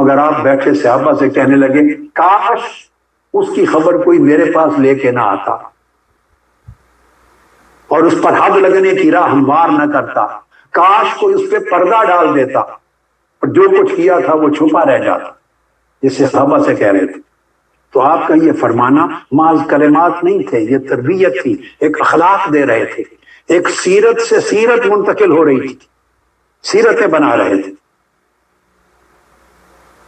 مگر آپ بیٹھے صحابہ سے کہنے لگے کاش اس کی خبر کوئی میرے پاس لے کے نہ آتا اور اس پر حد لگنے کی راہ ہموار نہ کرتا، کاش کوئی اس پہ پردہ ڈال دیتا اور جو کچھ کیا تھا وہ چھپا رہ جاتا، جسے صحابہ سے کہہ رہے تھے۔ تو آپ کا یہ فرمانا محض کلمات نہیں تھے، یہ تربیت تھی، ایک اخلاق دے رہے تھے، ایک سیرت سے سیرت منتقل ہو رہی تھی، سیرتیں بنا رہے تھے۔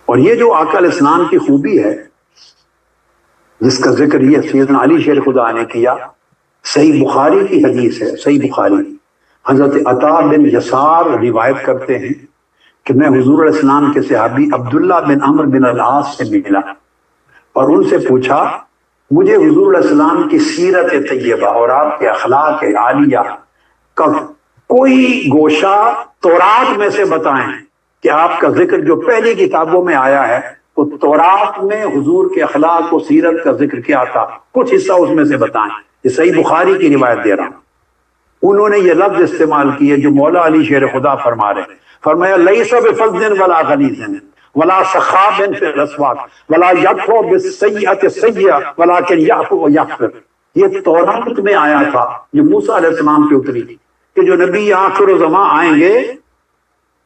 اور یہ جو آقا علیہ السلام کی خوبی ہے جس کا ذکر یہ سیدنا علی شیر خدا نے کیا، صحیح بخاری کی حدیث ہے، صحیح بخاری، حضرت عطا بن یسار روایت کرتے ہیں کہ میں حضور علیہ السلام کے صحابی عبداللہ بن عمرو بن العاص سے ملا اور ان سے پوچھا مجھے حضور علیہ السلام کی سیرت طیبہ اور آپ کے اخلاق عالیہ کا کوئی گوشہ تورات میں سے بتائیں کہ آپ کا ذکر جو پہلی کتابوں میں آیا ہے تو تورات میں حضور کے اخلاق و سیرت کا ذکر کیا تھا، کچھ حصہ اس میں سے بتائیں۔ یہ صحیح بخاری کی روایت دے رہا ہوں۔ انہوں نے یہ لفظ استعمال کیے جو مولا علی شیر خدا فرما رہے ہیں، فرمایا لیس بفظ ولا غلیظ ولا سخاب فی الاسواق ولا یعفو بالسیئۃ السیئۃ ولکن یعفو ویغفر۔ یہ تورات میں آیا تھا، یہ موسیٰ علیہ السلام پہ اتری تھی کہ جو نبی آخر الزمان آئیں گے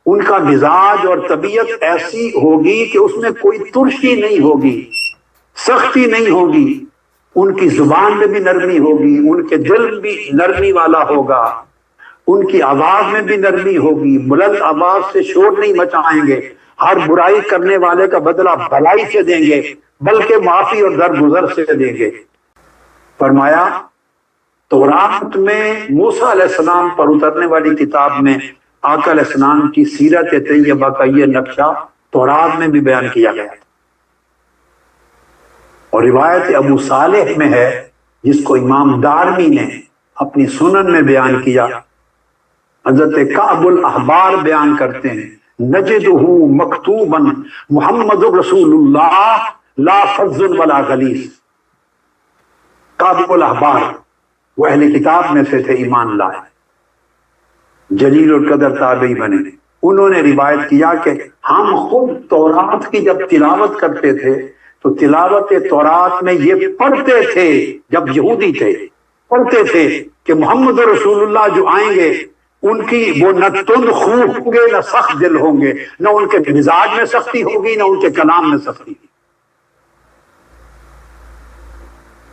ان کا مزاج اور طبیعت ایسی ہوگی کہ اس میں کوئی ترشی نہیں ہوگی، سختی نہیں ہوگی، ان کی زبان میں بھی نرمی ہوگی، ان کے دل بھی نرمی والا ہوگا، ان کی آواز میں بھی نرمی ہوگی، بلند آواز سے شور نہیں مچائیں گے، ہر برائی کرنے والے کا بدلہ بھلائی سے دیں گے بلکہ معافی اور درگزر سے دیں گے۔ فرمایا تورات میں موسیٰ علیہ السلام پر اترنے والی کتاب میں آقا علیہ السلام کی سیرت طیبہ کا یہ نقشہ تورات میں بھی بیان کیا گیا ہے۔ اور روایت ابو صالح میں ہے جس کو امام دارمی نے اپنی سنن میں بیان کیا، حضرت کعب الاحبار بیان کرتے ہیں نجدہ مکتوبا محمد رسول اللہ لا فظ ولا غلیظ۔ کعب الاحبار وہ اہل کتاب میں سے تھے، ایمان لائے، جلیل القدر تابعی بنے۔ انہوں نے روایت کیا کہ ہم خود تورات کی جب تلاوت کرتے تھے تو تلاوت تورات میں یہ پڑھتے تھے، جب یہودی تھے پڑھتے تھے کہ محمد رسول اللہ جو آئیں گے ان کی وہ نہ تند خو ہوں گے نہ سخت دل ہوں گے، نہ ان کے مزاج میں سختی ہوگی نہ ان کے کلام میں سختی ہوگی۔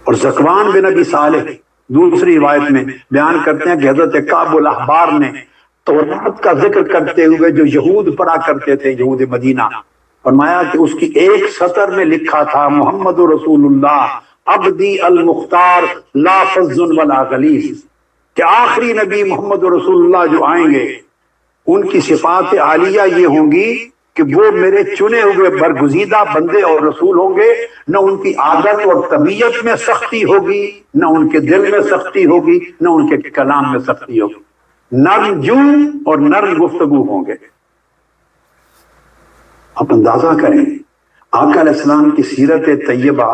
اور زکوان بن ابی صالح دوسری روایت میں بیان کرتے ہیں کہ حضرت کعب الاحبار نے تورات کا ذکر کرتے ہوئے جو یہود پڑھا کرتے تھے، یہود مدینہ، فرمایا کہ اس کی ایک سطر میں لکھا تھا محمد رسول اللہ عبدی المختار لا فظ ولا غلیظ، کہ آخری نبی محمد رسول اللہ جو آئیں گے ان کی صفات عالیہ یہ ہوں گی کہ وہ میرے چنے ہوئے برگزیدہ بندے اور رسول ہوں گے، نہ ان کی عادت اور طبیعت میں سختی ہوگی، نہ ان کے دل میں سختی ہوگی، نہ ان کے کلام میں سختی ہوگی، نرم جو اور نرم گفتگو ہوں گے۔ آپ اندازہ کریں آقا علیہ السلام کی سیرت طیبہ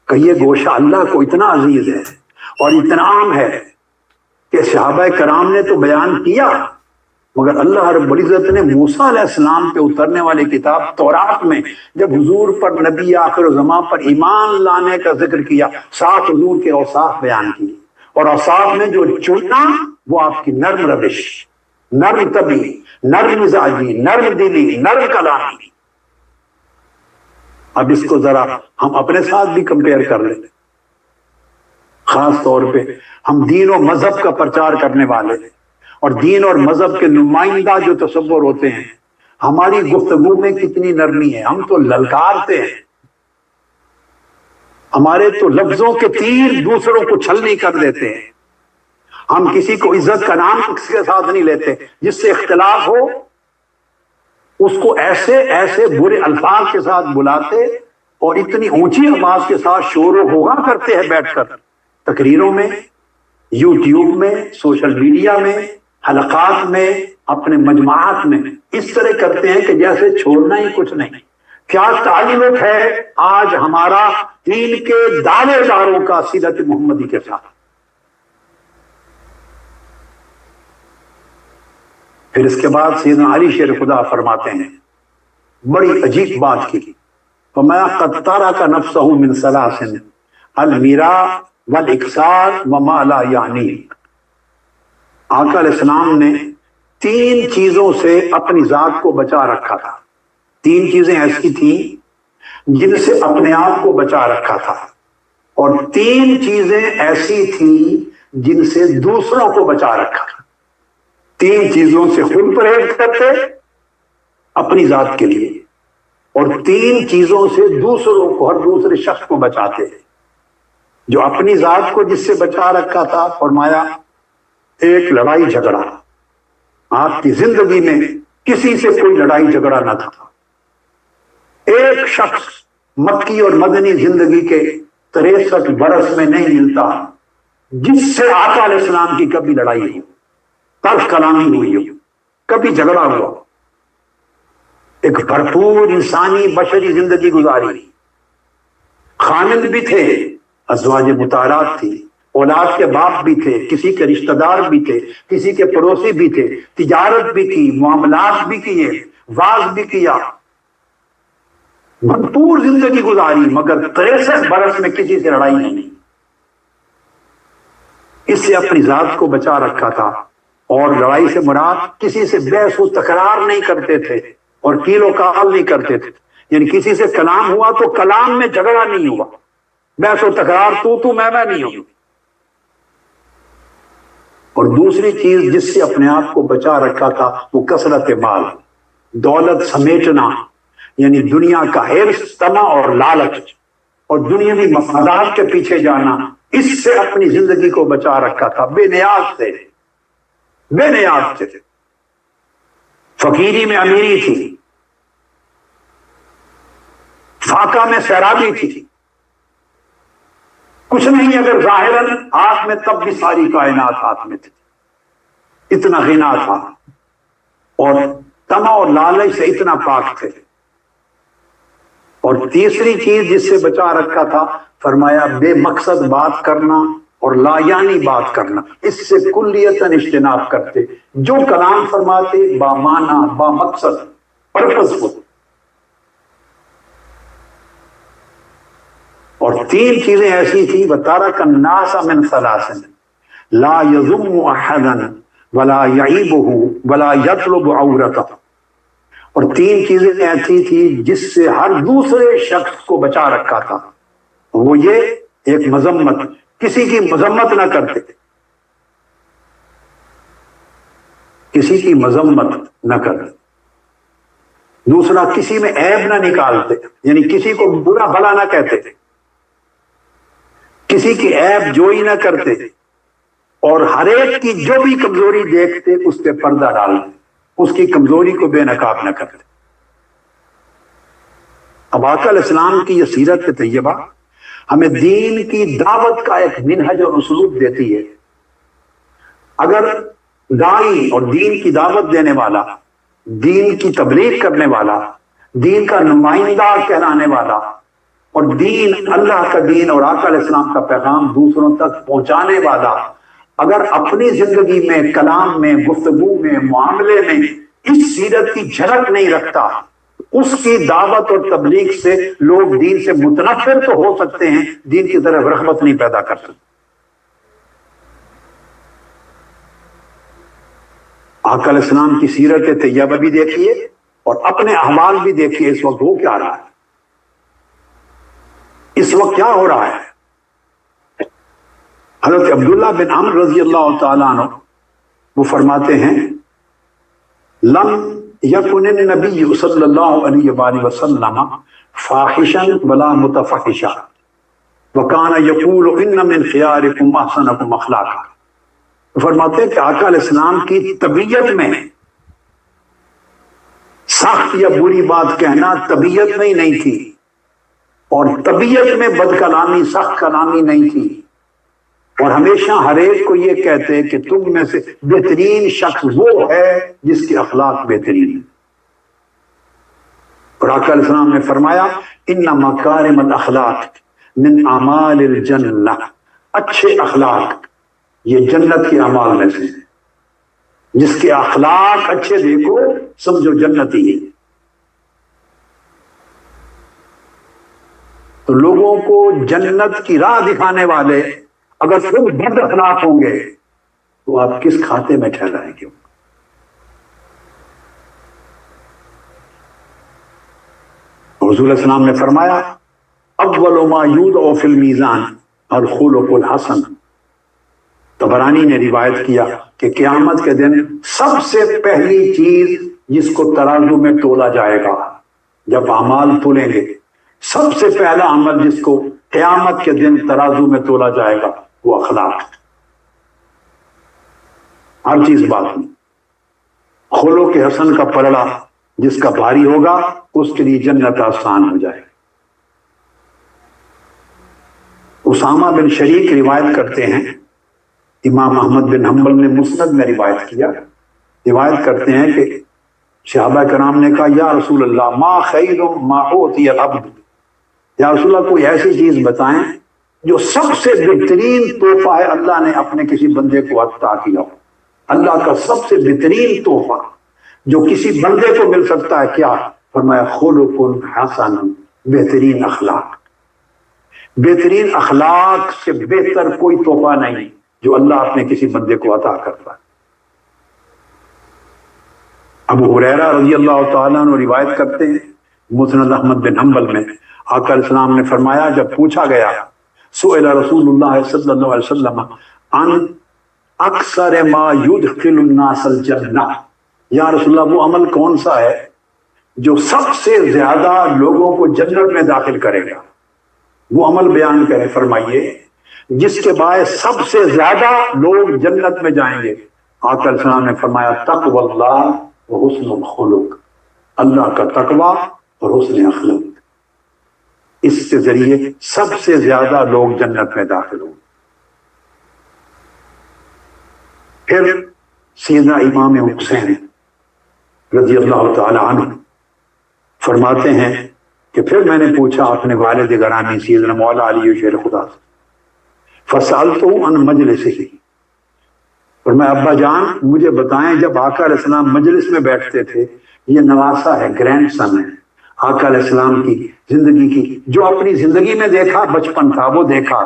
کا یہ گوشہ اللہ کو اتنا عزیز ہے اور اتنا عام ہے کہ صحابہ کرام نے تو بیان کیا، مگر اللہ رب العزت نے موسیٰ علیہ السلام پہ اترنے والی کتاب تورات میں جب حضور پر نبی آخر زمان پر ایمان لانے کا ذکر کیا، ساتھ حضور کے اوصاف بیان کی، اور اوصاف میں جو چننا وہ آپ کی نرم روش، نرم طبعی، نرم مزاجی، نرم دلی، نرم کلامی۔ اب اس کو ذرا ہم اپنے ساتھ بھی کمپیئر کر لیں، خاص طور پہ ہم دین و مذہب کا پرچار کرنے والے اور دین اور مذہب کے نمائندہ جو تصور ہوتے ہیں، ہماری گفتگو میں کتنی نرمی ہے، ہم تو للکارتے ہیں، ہمارے تو لفظوں کے تیر دوسروں کو چھلنی کر دیتے ہیں، ہم کسی کو عزت کا نام کسی کے ساتھ نہیں لیتے، جس سے اختلاف ہو اس کو ایسے ایسے برے الفاظ کے ساتھ بلاتے اور اتنی اونچی آواز کے ساتھ شور و غوغا کرتے ہیں بیٹھ کر تقریروں میں، یوٹیوب میں، سوشل میڈیا میں، حلقات میں، اپنے مجموعات میں، اس طرح کرتے ہیں کہ جیسے چھوڑنا ہی کچھ نہیں۔ کیا تعلق ہے آج ہمارا دین کے دعوے داروں کا سیرت محمدی کے ساتھ؟ پھر اس کے بعد سیدنا علی شیر خدا فرماتے ہیں بڑی عجیب بات کی. فما قد ترک نفسہ من ثلاث المیراء والاکثار وما لا یعنی. آقا علیہ السلام نے 3 چیزوں سے اپنی ذات کو بچا رکھا تھا. 3 چیزیں ایسی تھیں جن سے اپنے آپ کو بچا رکھا تھا، اور 3 چیزیں ایسی تھیں جن سے دوسروں کو بچا رکھا تھا. 3 چیزوں سے خود پرہیز کرتے اپنی ذات کے لیے، اور 3 چیزوں سے دوسروں کو، ہر دوسرے شخص کو بچاتے. جو اپنی ذات کو جس سے بچا رکھا تھا، فرمایا ایک لڑائی جھگڑا. آپ کی زندگی میں کسی سے کوئی لڑائی جھگڑا نہ تھا. ایک شخص مکی اور مدنی زندگی کے 63 برس میں نہیں ملتا جس سے آقا علیہ السلام کی کبھی لڑائی ہوئی، تلخ کلامی ہوئی ہو، کبھی جھگڑا ہوا. ایک بھرپور انسانی بشری زندگی گزاری. خامد بھی تھے، ازواج مطہرات تھی، اولاد کے باپ بھی تھے، کسی کے رشتہ دار بھی تھے، کسی کے پڑوسی بھی تھے، تجارت بھی کی، معاملات بھی کیے، واز بھی کیا، بھرپور زندگی گزاری، مگر 63 برس میں کسی سے لڑائی نہیں. اس سے اپنی ذات کو بچا رکھا تھا. اور لڑائی سے مراد کسی سے بحث و تکرار نہیں کرتے تھے اور کیل و کال نہیں کرتے تھے. یعنی کسی سے کلام ہوا تو کلام میں جھگڑا نہیں ہوا، بحث و تکرار تو میں نہیں ہوگی. اور دوسری چیز جس سے اپنے آپ کو بچا رکھا تھا وہ کثرت مال، دولت سمیٹنا، یعنی دنیا کا حرص، طمع اور لالچ اور دنیاوی مفادات کے پیچھے جانا. اس سے اپنی زندگی کو بچا رکھا تھا. بے نیاز تھے، بے نیاز تھے. فقیری میں امیری تھی، فاقہ میں سیرابی تھی. کچھ نہیں اگر ظاہراً ہاتھ میں، تب بھی ساری کائنات ہاتھ میں تھی. اتنا غنا تھا، اور طمع اور لالچ سے اتنا پاک تھے. اور تیسری چیز جس سے بچا رکھا تھا، فرمایا بے مقصد بات کرنا اور لا یعنی بات کرنا. اس سے کلیتاً اجتناب کرتے. جو کلام فرماتے با معنی، با مقصد، پرپزفل. اور 3 چیزیں ایسی تھی، وَتَرَكَ النَّاسَ مِنْ ثَلَاثٍ لَا يَذُمُّ أَحَدًا وَلَا يَعِيبُهُ وَلَا يَطْلُبُ عَوْرَتَهُ. اور 3 چیزیں ایسی تھی جس سے ہر دوسرے شخص کو بچا رکھا تھا. وہ یہ، ایک مذمت، کسی کی مذمت نہ کرتے، کسی کی مذمت نہ کرتے. دوسرا، کسی میں عیب نہ نکالتے، یعنی کسی کو برا بھلا نہ کہتے، کسی کی عیب جوئی نہ کرتے، اور ہر ایک کی جو بھی کمزوری دیکھتے اس پہ پردہ ڈالتے، اس کی کمزوری کو بے نقاب نہ کرتے. اب آقا علیہ السلام کی یہ سیرت طیبہ ہمیں دین کی دعوت کا ایک منہج اور اسلوب دیتی ہے. اگر داعی اور دین کی دعوت دینے والا، دین کی تبلیغ کرنے والا، دین کا نمائندہ کہلانے والا، اور دین، اللہ کا دین اور آقا علیہ السلام کا پیغام دوسروں تک پہنچانے والا، اگر اپنی زندگی میں، کلام میں، گفتگو میں، معاملے میں اس سیرت کی جھلک نہیں رکھتا، اس کی دعوت اور تبلیغ سے لوگ دین سے متنفر تو ہو سکتے ہیں، دین کی طرف رغبت نہیں پیدا کر سکتے. آقا علیہ السلام کی سیرت طیبہ بھی دیکھیے اور اپنے احوال بھی دیکھیے. اس وقت ہو کیا رہا ہے، اس وقت کیا ہو رہا ہے. حضرت عبداللہ بن عمرو رضی اللہ تعالیٰ عنہ وہ فرماتے ہیں، لم یکن النبی صلی اللہ علیہ وآلہ وسلم فاحشا ولا متفحشا وکان یقول ان من خیارکم احسنکم اخلاقا. فرماتے ہیں کہ آقا علیہ السلام کی طبیعت میں سخت یا بری بات کہنا طبیعت میں ہی نہیں تھی، اور طبیعت میں بد کلامی، سخت کلامی نہیں تھی. اور ہمیشہ ہر ایک کو یہ کہتے کہ تم میں سے بہترین شخص وہ ہے جس کے اخلاق بہترین ہے. اور آقا علیہ السلام نے فرمایا، ان مکارم الاخلاق من اعمال الجنہ. اچھے اخلاق یہ جنت کے اعمال میں سے، جس کے اخلاق اچھے دیکھو سمجھو جنتی ہے. تو لوگوں کو جنت کی راہ دکھانے والے اگر خود بد اخلاق ہوں گے تو آپ کس کھاتے میں ٹھہرائیں گے؟ حضور علیہ السلام نے فرمایا اول ما یوضع فی المیزان الخلق الحسن. طبرانی نے روایت کیا کہ قیامت کے دن سب سے پہلی چیز جس کو ترازو میں تولا جائے گا، جب اعمال تولیں گے، سب سے پہلا عمل جس کو قیامت کے دن ترازو میں تولا جائے گا وہ اخلاق. ہر چیز بات نہیں. خلق حسن کا پلڑا جس کا بھاری ہوگا اس کے لیے جنت آسان ہو جائے. اسامہ بن شریک روایت کرتے ہیں، امام احمد بن حنبل نے مسند میں روایت کیا، روایت کرتے ہیں کہ صحابہ کرام نے کہا یا رسول اللہ ما خیر ما اوتی العبد، یا رسول اللہ کوئی ایسی چیز بتائیں جو سب سے بہترین تحفہ ہے اللہ نے اپنے کسی بندے کو عطا کیا ہو. اللہ کا سب سے بہترین تحفہ جو کسی بندے کو مل سکتا ہے کیا؟ فرمایا خلق حسن، بہترین اخلاق. بہترین اخلاق سے بہتر کوئی تحفہ نہیں جو اللہ اپنے کسی بندے کو عطا کرتا ہے. ابو ہریرہ رضی اللہ تعالیٰ عنہ روایت کرتے ہیں مسند احمد بن حنبل میں، آقا علیہ السلام نے فرمایا جب پوچھا گیا سئل رسول اللہ صلی اللہ علیہ وسلم عن اکثر ما یدخل الناس الجنہ، یا رسول اللہ وہ عمل کون سا ہے جو سب سے زیادہ لوگوں کو جنت میں داخل کرے گا؟ وہ عمل بیان کریں. فرمائیے جس کے باعث سب سے زیادہ لوگ جنت میں جائیں گے. آقا علیہ السلام نے فرمایا تقوی اللہ و حسن الخلق، اللہ کا تقوی اور حسن اخلاق. اس کے ذریعے سب سے زیادہ لوگ جنت میں داخل ہوں. پھر سیدنا امام حسین رضی اللہ تعالی عنہ فرماتے ہیں کہ پھر میں نے پوچھا اپنے والد گرامی سیدنا مولا علی شیر خدا سے، فسالتو عن مجلسہ، اور میں ابا جان مجھے بتائیں جب آقا علیہ السلام مجلس میں بیٹھتے تھے، یہ نواسا ہے، گرینڈ سن ہے آقا علیہ السلام کی زندگی کی، جو اپنی زندگی میں دیکھا بچپن تھا وہ دیکھا،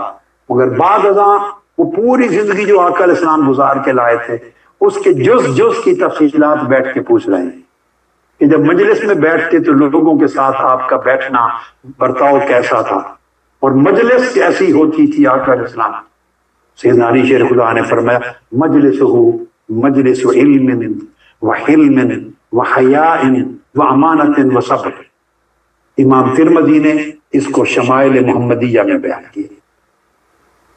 مگر بعد ازاں وہ پوری زندگی جو آقا علیہ السلام گزار کے لائے تھے اس کے جز کی تفصیلات بیٹھ کے پوچھ رہے ہیں کہ جب مجلس میں بیٹھتے تو لوگوں کے ساتھ آپ کا بیٹھنا برتاؤ کیسا تھا اور مجلس کیسی ہوتی تھی. آقا علیہ السلام سیدنا علی شیر خدا نے فرمایا مجلس علم و حلم و حیاء و امانت و صبر. امام ترمذی نے اس کو شمائل محمدیہ میں بیان کیا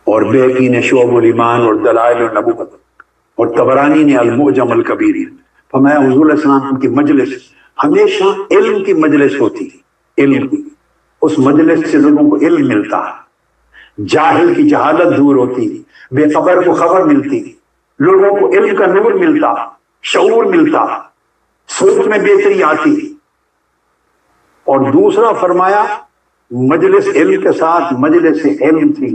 اور بیہقی نے شعب الایمان اور دلائل النبوت اور طبرانی نے المعجم الکبیر. فرمایا حضور علیہ السلام کی مجلس ہمیشہ علم کی مجلس ہوتی، علم کی، اس مجلس سے لوگوں کو علم ملتا، جاہل کی جہالت دور ہوتی، بے خبر کو خبر ملتی، لوگوں کو علم کا نور ملتا، شعور ملتا، سوچ میں بہتری آتی. اور دوسرا فرمایا مجلس علم کے ساتھ مجلس علم تھی.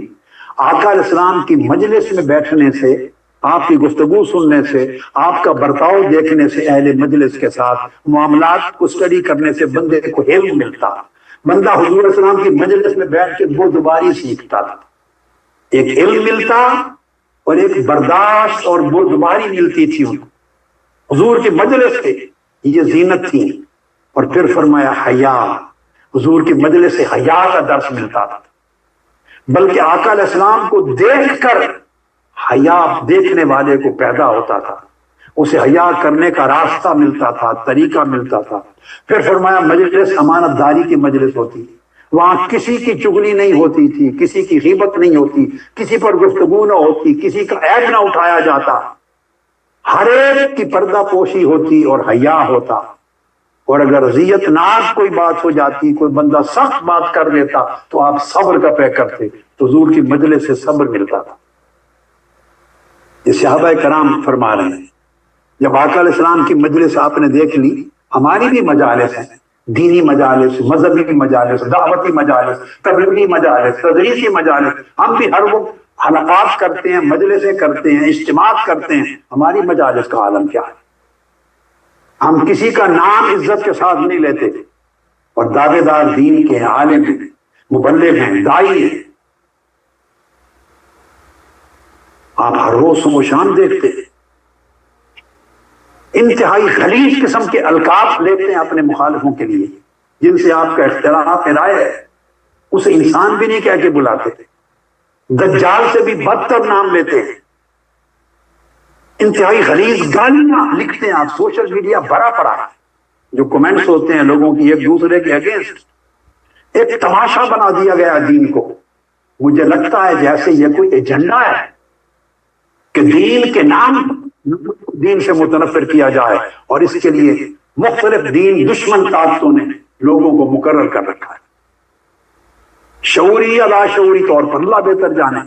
آقا علیہ السلام کی مجلس میں بیٹھنے سے، آپ کی گفتگو سننے سے، آپ کا برتاؤ دیکھنے سے، اہل مجلس کے ساتھ معاملات کو اسٹڈی کرنے سے بندے کو علم ملتا. بندہ حضور علیہ السلام کی مجلس میں بیٹھ کے دو دوباری سیکھتا تھا، ایک علم ملتا اور ایک برداشت اور بردباری ملتی تھی. حضور کی مجلس سے یہ زینت تھی. اور پھر فرمایا حیا، حضور کی مجلس سے حیا کا درس ملتا تھا، بلکہ آقا علیہ السلام کو دیکھ کر حیا دیکھنے والے کو پیدا ہوتا تھا، اسے حیا کرنے کا راستہ ملتا تھا، طریقہ ملتا تھا. پھر فرمایا مجلس امانت داری کی مجلس ہوتی، وہاں کسی کی چغلی نہیں ہوتی تھی، کسی کی غیبت نہیں ہوتی، کسی پر گفتگو نہ ہوتی، کسی کا عیب نہ اٹھایا جاتا، ہر ایک کی پردہ پوشی ہوتی اور حیا ہوتا. اور اگر اذیت ناک کوئی بات ہو جاتی، کوئی بندہ سخت بات کر دیتا تو آپ صبر کا پے کرتے، تو حضور کی مجلس سے صبر ملتا تھا. یہ صحابہ کرام فرما رہے ہیں جب آقا علیہ السلام کی مجلس آپ نے دیکھ لی. ہماری بھی مجالس ہیں، دینی مجالس، مذہبی مجالس، دعوتی مجالس، تبلیغی مجالس، تدریسی مجالس، ہم بھی ہر وقت حلقات کرتے ہیں، مجلسیں کرتے ہیں، اجتماعات کرتے ہیں. ہماری مجالس کا عالم کیا ہے؟ ہم کسی کا نام عزت کے ساتھ نہیں لیتے اور دعوے دار دین کے عالم ہیں، مبلغ ہیں، دائی ہیں، آپ ہر روز صبح و شام دیکھتے ہیں انتہائی غلیظ قسم کے القاب لیتے ہیں اپنے مخالفوں کے لیے جن سے آپ کا اختلاف رائے ہے، اسے انسان بھی نہیں کہہ کے بلاتے، دجال سے بھی بدتر نام لیتے ہیں، انتہائی غلیظ گالیاں لکھتے ہیں، آپ سوشل میڈیا بھرا پڑا ہے، جو کمنٹس ہوتے ہیں لوگوں کی ایک دوسرے کے اگینسٹ، ایک تماشا بنا دیا گیا دین کو۔ مجھے لگتا ہے جیسے یہ کوئی ایجنڈا ہے کہ دین کے نام دین سے متنفر کیا جائے، اور اس کے لیے مختلف دین دشمن طاقتوں نے لوگوں کو مقرر کر رکھا ہے، شعوری یا لاشعوری طور پر، اللہ بہتر جانے،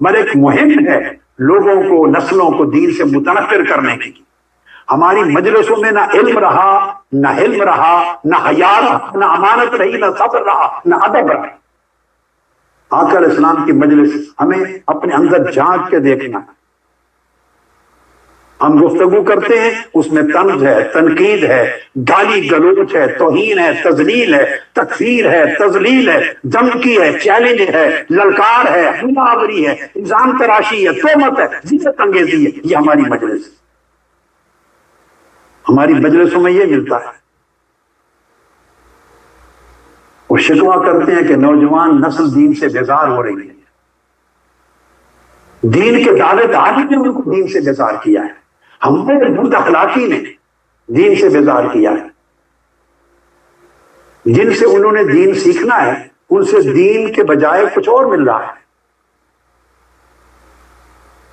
مگر ایک مہم ہے لوگوں کو، نسلوں کو دین سے متنفر کرنے کی۔ ہماری مجلسوں میں نہ علم رہا، نہ حلم رہا، نہ حیا رہا، نہ امانت رہی، نہ صبر رہا، نہ ادب رہا۔ آقا علیہ السلام کی مجلس ہمیں اپنے اندر جھانک کے دیکھنا ہے۔ ہم گفتگو کرتے ہیں، اس میں طنز ہے، تنقید ہے، گالی گلوچ ہے، توہین ہے، تذلیل ہے، تکفیر ہے، تذلیل ہے، دھمکی ہے، چیلنج ہے، للکار ہے، حملہ آوری ہے، الزام تراشی ہے، تہمت ہے، عزت انگیزی ہے۔ یہ ہماری مجلس، ہماری مجلسوں میں یہ ملتا ہے۔ وہ شکوہ کرتے ہیں کہ نوجوان نسل دین سے بیزار ہو رہی ہے، دین کے دعوے داری نے ان کو دین سے بیزار کیا ہے، ہمارے بد اخلاقی نے دین سے بیزار کیا ہے۔ جن سے انہوں نے دین سیکھنا ہے ان سے دین کے بجائے کچھ اور مل رہا ہے۔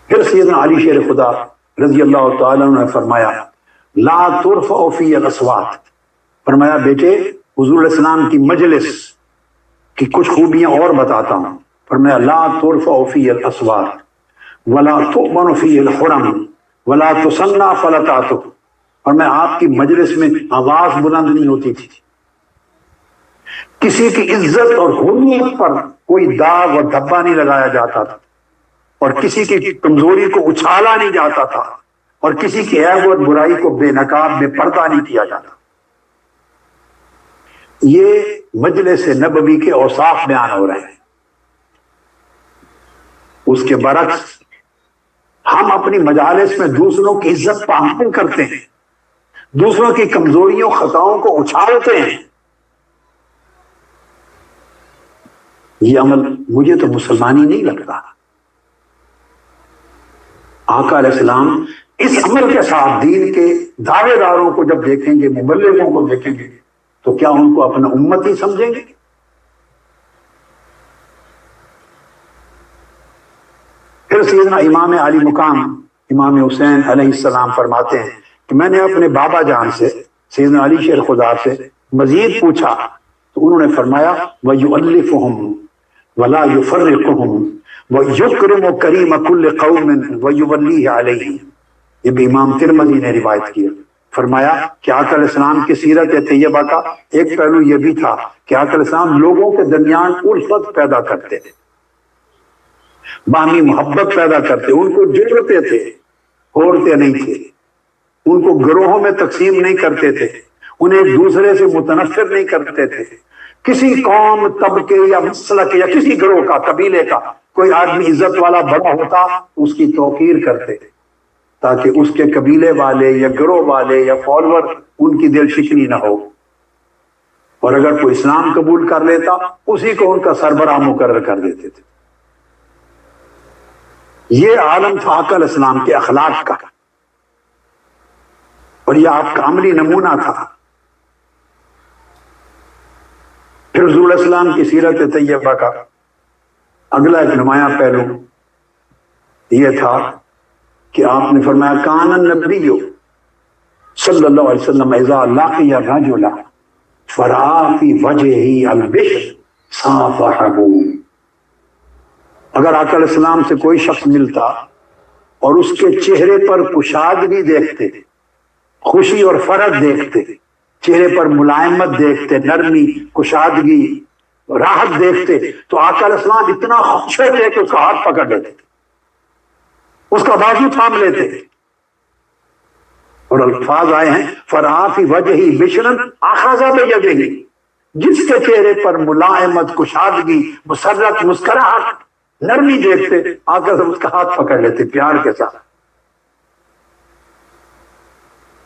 پھر سیدنا علی شیر خدا رضی اللہ تعالیٰ عنہ نے فرمایا لا ترفع فی الاصوات، فرمایا بیٹے حضور علیہ السلام کی مجلس کی کچھ خوبیاں اور بتاتا ہوں۔ فرمایا لا ترفع فی الاصوات ولا تؤمن فی الحرم ولا تصنع فلا تعتق، اور میں آپ کی مجلس میں آواز بلند نہیں ہوتی تھی، کسی کی عزت اور حرمت پر کوئی داغ اور دھبا نہیں لگایا جاتا تھا، اور کسی کی کمزوری کو اچھالا نہیں جاتا تھا، اور کسی کی عیب اور برائی کو بے نقاب بے پردہ نہیں کیا جاتا۔ یہ مجلس نبوی کے اوصاف بیان ہو رہے ہیں۔ اس کے برعکس ہم اپنی مجالس میں دوسروں کی عزت پامال کرتے ہیں، دوسروں کی کمزوریوں خطاؤں کو اچھالتے ہیں۔ یہ عمل مجھے تو مسلمانی نہیں لگتا۔ آقا علیہ السلام اس عمل کے ساتھ دین کے دعوے داروں کو جب دیکھیں گے، مبلغوں کو دیکھیں گے، تو کیا ان کو اپنا امتی سمجھیں گے؟ پھر سیدنا امام علی مقام امام حسین علیہ السلام فرماتے ہیں کہ میں نے اپنے بابا جان سے سیدنا علی شیر خدا سے مزید پوچھا تو انہوں نے فرمایا وَيُؤَلِّفُهُمْ وَلَا يُفَرِّقُهُمْ وَيُكْرِمُ كَرِيمَ كُلِّ قَوْمٍ وَيُوَلِّيهِ عَلَيْهِمْ۔ یہ بھی امام ترمذی نے روایت کیا۔ فرمایا کہ آقا علیہ السلام کی سیرت طیبہ کا ایک پہلو یہ بھی تھا کہ آقا علیہ السلام لوگوں کے درمیان الفت پیدا کرتے تھے، باہمی محبت پیدا کرتے، ان کو جوڑتے تھے، پھوڑتے نہیں تھے، ان کو گروہوں میں تقسیم نہیں کرتے تھے، انہیں ایک دوسرے سے متنفر نہیں کرتے تھے۔ کسی قوم، طبقے یا مسلک یا کسی گروہ کا، قبیلے کا کوئی آدمی عزت والا بڑا ہوتا اس کی توقیر کرتے تاکہ اس کے قبیلے والے یا گروہ والے یا فالوور ان کی دل شکنی نہ ہو، اور اگر کوئی اسلام قبول کر لیتا اسی کو ان کا سربراہ مقرر کر دیتے تھے۔ یہ عالم تھا آقا علیہ السلام کے اخلاق کا، اور یہ آپ کا عملی نمونہ تھا۔ پھر حضور علیہ السلام کی سیرت طیبہ کا اگلا ایک نمایاں پہلو یہ تھا کہ آپ نے فرمایا کان النبی صلی اللہ علیہ وسلم اذا لقی الرجل فرآ فی وجهه البشر صافحه، اگر آقا علیہ السلام سے کوئی شخص ملتا اور اس کے چہرے پر کشادگی دیکھتے، خوشی اور فرح دیکھتے، چہرے پر ملائمت دیکھتے، نرمی، کشادگی، راحت دیکھتے، تو آقا علیہ السلام اتنا خوش ہوتے کہ اس کا ہاتھ پکڑ لیتے، اس کا بازو تھام لیتے، اور الفاظ آئے ہیں فرآ فی وجہہ بشرا اخذ بیدہ، جس کے چہرے پر ملائمت، کشادگی، مسرت، مسکراہٹ، نرمی دیکھتے آ کر اس کا ہاتھ پکڑ لیتے پیار کے ساتھ.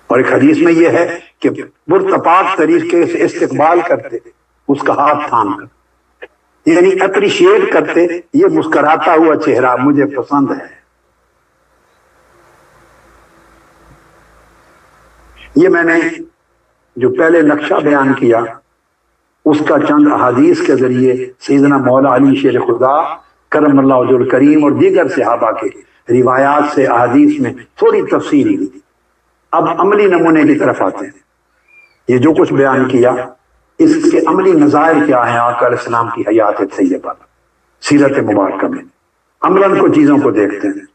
اور ایک حدیث میں یہ ہے کہ پرتپاک طریقے سے استقبال کرتے اس کا ہاتھ تھام کر، یعنی اپریشیٹ کرتے یہ مسکراتا ہوا چہرہ مجھے پسند ہے. یہ میں نے جو پہلے نقشہ بیان کیا اس کا چند احادیث کے ذریعے سیدنا مولا علی شیر خدا کرم اللہ وجہ الکریم اور دیگر صحابہ کے روایات سے احادیث میں تھوڑی تفصیل دی. اب عملی نمونے کی طرف آتے ہیں. یہ جو کچھ بیان کیا اس کے عملی نظائر کیا ہیں آقا علیہ السلام کی حیات طیبہ، سیرت مبارکہ میں عملاً کو چیزوں کو دیکھتے ہیں.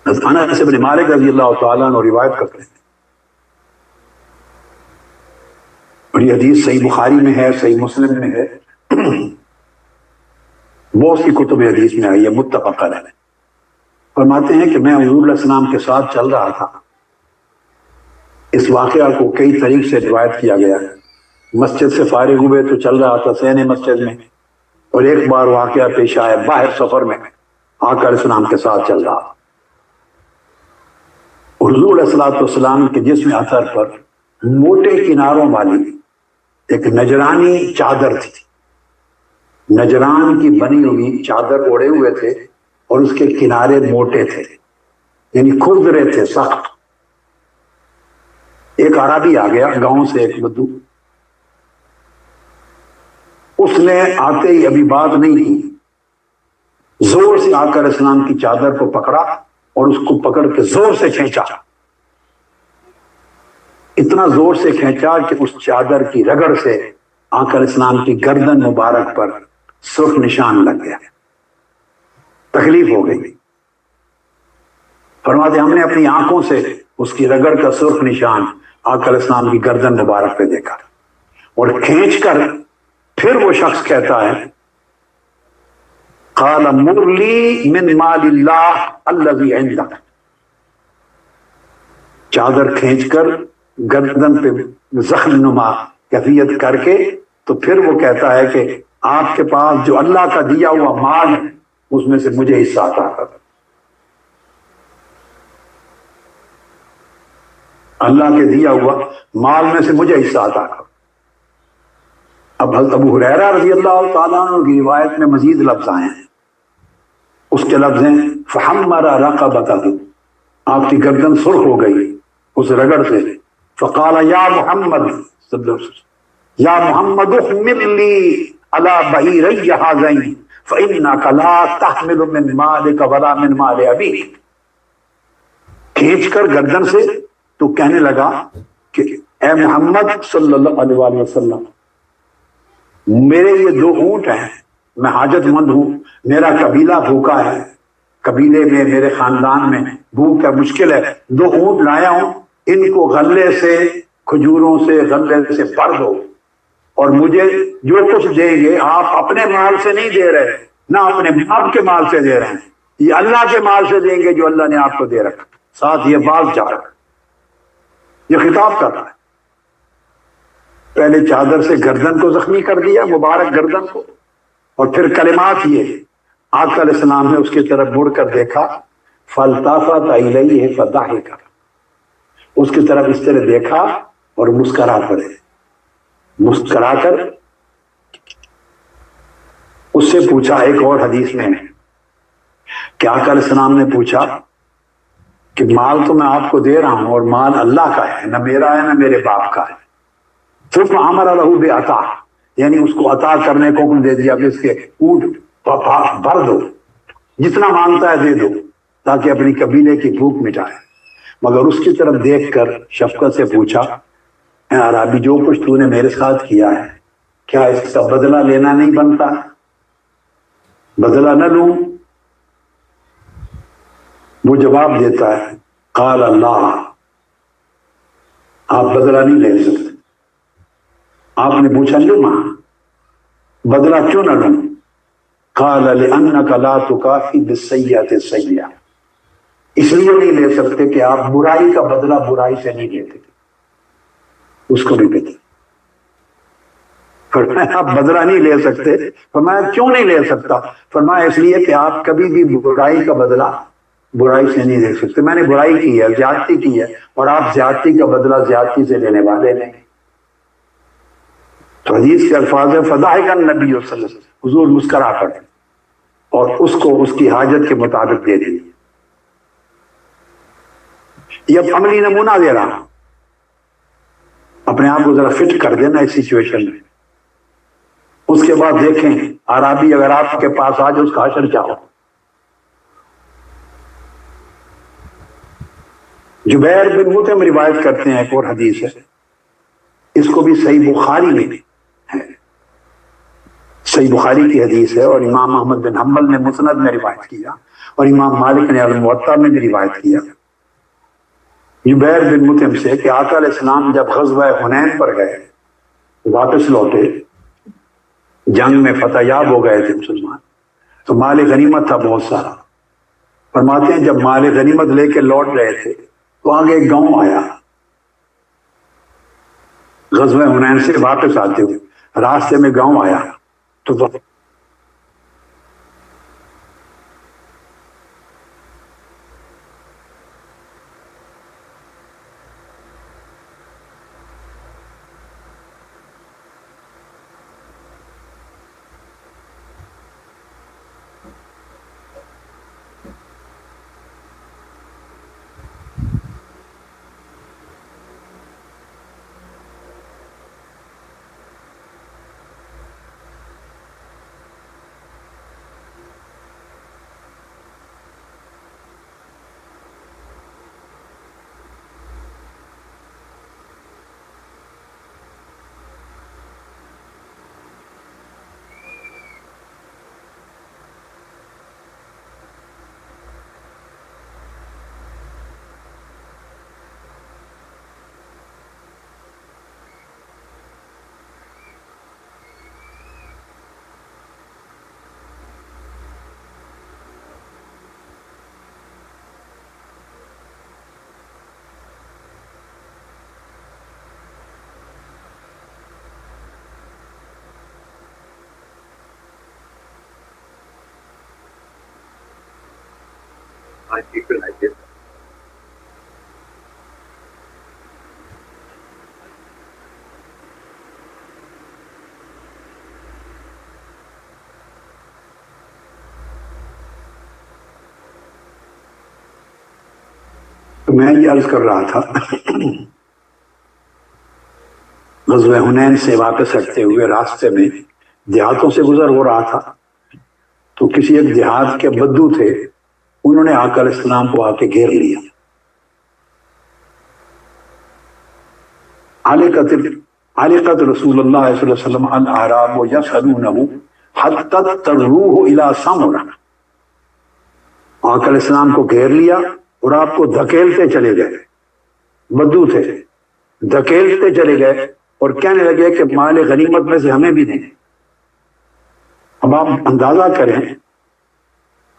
انس بن مالک رضی اللہ تعالیٰ عنہ روایت کرتے ہیں، اور یہ حدیث صحیح بخاری میں ہے، صحیح مسلم میں ہے، بہت سی کتب حدیث میں آئی ہے، متفق علیہ. فرماتے ہیں کہ میں حضور علیہ السلام کے ساتھ چل رہا تھا. اس واقعہ کو کئی طریق سے روایت کیا گیا ہے. مسجد سے فارغ ہوئے تو چل رہا تھا سین مسجد میں، اور ایک بار واقعہ پیش آیا باہر سفر میں آقا علیہ السلام کے ساتھ چل رہا. حضور علیہ السلام کے جسم اثر پر موٹے کناروں والی ایک نجرانی چادر تھی. نجران کی بنی ہوئی چادر اوڑے ہوئے تھے اور اس کے کنارے موٹے تھے، یعنی کھردرے تھے، سخت. ایک عربی آ گیا گاؤں سے، ایک بدو، اس نے آتے ہی ابھی بات نہیں کی، زور سے آقا علیہ السلام کی چادر کو پکڑا اور اس کو پکڑ کے زور سے کھینچا. اتنا زور سے کھینچا کہ اس چادر کی رگڑ سے آقا علیہ السلام کی گردن مبارک پر سرخ نشان لگ گیا. تکلیف ہو گئی. فرماتے ہم نے اپنی آنکھوں سے اس کی رگڑ کا سرخ نشان آقا علیہ السلام کی گردن مبارک پہ دیکھا، اور کھینچ کر پھر وہ شخص کہتا ہے قال مرلی من مال اللہ الذی عندک. چادر کھینچ کر گردن پہ زخم نما کیفیت کر کے تو پھر وہ کہتا ہے کہ آپ کے پاس جو اللہ کا دیا ہوا مال ہے اس میں سے مجھے حصہ آتا تھا. اللہ کے دیا ہوا مال میں سے مجھے حصہ آتا تھا. اب حضرت ابو ہریرہ رضی اللہ تعالیٰ عنہ کی روایت میں مزید لفظ آئے ہیں. اس کے لفظ ہیں فحمر رقبتہ، آپ کی گردن سرخ ہو گئی اس رگڑ سے. فقال یا محمد یا محمد احمل لی علی بعیری ہذین فانک لا تحمل من مالک ولا من مال ابیک. کھینچ کر گردن سے تو کہنے لگا کہ اے محمد صلی اللہ علیہ وآلہ وسلم، میرے یہ 2 اونٹ ہیں، میں حاجت مند ہوں، میرا قبیلہ بھوکا ہے، قبیلے میں میرے خاندان میں بھوک کا مشکل ہے، 2 اونٹ لایا ہوں، ان کو غلے سے، کھجوروں سے، غلے سے بھر دو، اور مجھے جو کچھ دیں گے آپ اپنے مال سے نہیں دے رہے، نہ اپنے باپ کے مال سے دے رہے ہیں، یہ اللہ کے مال سے دیں گے جو اللہ نے آپ کو دے رکھا. ساتھ یہ باز جا رہا ہے، یہ خطاب کر رہا ہے. پہلے چادر سے گردن کو زخمی کر دیا، مبارک گردن کو، اور پھر کلمات یہ آقا علیہ السلام نے اس کی طرف مڑ کر دیکھا فالتفت الیہ فضحک، اس کی طرف اس طرح دیکھا اور مسکرا پڑے. مسکرا کر اس سے پوچھا، ایک اور حدیث میں کہ آقا علیہ السلام نے پوچھا کہ مال تو میں آپ کو دے رہا ہوں اور مال اللہ کا ہے، نہ میرا ہے نہ میرے باپ کا ہے. ثم امر له بعطا، یعنی اس کو عطا کرنے کو حکم دے دیا کہ اس کے اونٹ بھر دو، جتنا مانگتا ہے دے دو تاکہ اپنی قبیلے کی بھوک مٹائے. مگر اس کی طرف دیکھ کر شفقت سے پوچھا اے عربی، جو کچھ تو نے میرے ساتھ کیا ہے کیا اس کا بدلہ لینا نہیں بنتا؟ بدلہ نہ لوں؟ وہ جواب دیتا ہے قال اللہ، آپ بدلہ نہیں لے سکتے. آپ نے پوچھا لما، بدلہ کیوں نہ لوں؟ قال لأنك لا تكافئ بالسيئة السيئة، اس لیے نہیں لے سکتے کہ آپ برائی کا بدلہ برائی سے نہیں لیتے، اس کو بھی کہتے فرمایا آپ بدلہ نہیں لے سکتے. فرمایا کیوں نہیں لے سکتا؟ فرمایا اس لیے کہ آپ کبھی بھی برائی کا بدلہ برائی سے نہیں لے سکتے. میں نے برائی کی ہے، زیادتی کی ہے، اور آپ زیادتی کا بدلہ زیادتی سے لینے والے نہیں. تو حدیث کے الفاظ ہے فضائق النبی صلی اللہ علیہ وسلم، حضور مسکرا پڑے اور اس کو اس کی حاجت کے مطابق دے دیں. یہ عملی نمونہ دے رہا، اپنے آپ کو ذرا فٹ کر دینا اس سچویشن میں. اس کے بعد دیکھیں عربی اگر آپ کے پاس آ جائے اس کا حشر کیا ہو. جبیر بن مطعم روایت کرتے ہیں، ایک اور حدیث ہے، اس کو بھی صحیح بخاری میں ہے، صحیح بخاری کی حدیث ہے، اور امام احمد بن حنبل نے مسند میں روایت کیا، اور امام مالک نے الموطا میں بھی روایت کیا جبیر بن مطعم سے کہ آقا علیہ السلام جب غزوہ حنین پر گئے، واپس لوٹے، جنگ میں فتح یاب ہو گئے تھے مسلمان، تو مال غنیمت تھا بہت سارا. فرماتے ہیں جب مال غنیمت لے کے لوٹ رہے تھے تو آگے ایک گاؤں آیا، غزوہ حنین سے واپس آتے ہوئے راستے میں گاؤں آیا تو people like this. تو میں یہ عرض کر رہا تھا غزوہ حنین سے واپس ہٹتے ہوئے راستے میں دیہاتوں سے گزر ہو رہا تھا، تو کسی ایک دیہات کے بدو تھے، انہوں نے آقا علیہ السلام کو آ کے گھیر لیا. علقت رسول اللہ صلی اللہ علیہ وسلم الاعراب یسألونہ حتی تروہ الی سمرہ. آقا علیہ السلام کو گھیر لیا اور آپ کو دھکیلتے چلے گئے. بدو تھے، دھکیلتے چلے گئے اور کہنے لگے کہ مال غنیمت میں سے ہمیں بھی دیں. اب آپ اندازہ کریں،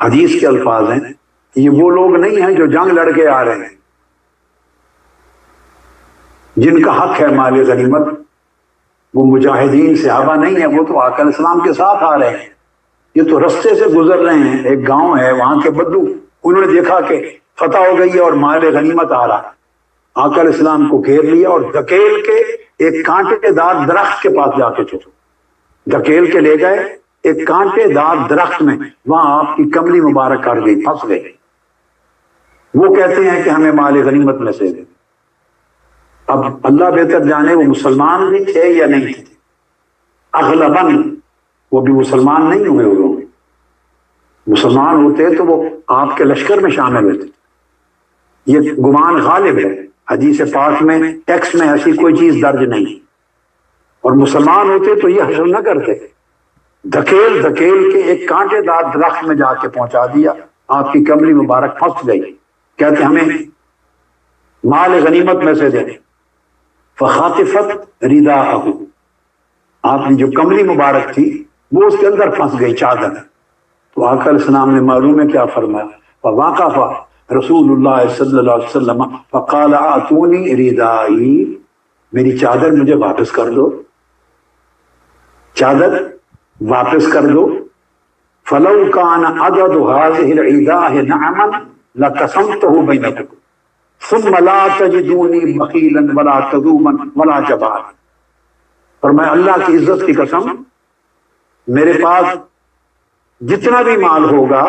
حدیث کے الفاظ ہیں، یہ وہ لوگ نہیں ہیں جو جنگ لڑ کے آ رہے ہیں جن کا حق ہے مال غنیمت، وہ مجاہدین صحابہ نہیں ہیں، وہ تو آقا علیہ السلام کے ساتھ آ رہے ہیں. یہ تو رستے سے گزر رہے ہیں، ایک گاؤں ہے وہاں کے بدو، انہوں نے دیکھا کہ فتح ہو گئی ہے اور مال غنیمت آ رہا. آقا علیہ السلام کو گھیر لیا اور دھکیل کے ایک کانٹے دار درخت کے پاس جا کے چھوڑا، دھکیل کے لے گئے ایک کانٹے دار درخت میں، وہاں آپ کی کملی مبارک کر گئی، پھنس گئی. وہ کہتے ہیں کہ ہمیں مال غنیمت میں سے دے. اب اللہ بہتر جانے وہ مسلمان بھی تھے یا نہیں تھے، اغلباً وہ بھی مسلمان نہیں ہوئے لوگ. مسلمان ہوتے تو وہ آپ کے لشکر میں شامل ہوتے. یہ گمان غالب ہے، حدیث پاک میں ٹیکسٹ میں ایسی کوئی چیز درج نہیں. اور مسلمان ہوتے تو یہ حشر نہ کرتے. دھکیل دھکیل کے ایک کانٹے دار درخت میں جا کے پہنچا دیا، آپ کی کملی مبارک پھنس گئی. کہتے ہمیں مال غنیمت میں سے دیں. فخاطفت رداءہ، آپ کی جو کملی مبارک تھی وہ اس کے اندر پھنس گئی، چادر. تو آقا علیہ السلام نے معلوم ہے کیا فرمایا، فواقف رسول اللہ صلی اللہ علیہ وسلم فقال آتونی ردائی، میری چادر مجھے واپس کر دو، چادر واپس کر دو. فلو کان عدد هذه العداء نعما لقسمته بینکم ثم لا تجدونی بخیلا ولا کذوبا ولا جبانا. فرمایا اللہ کی عزت کی قسم، میرے پاس جتنا بھی مال ہوگا،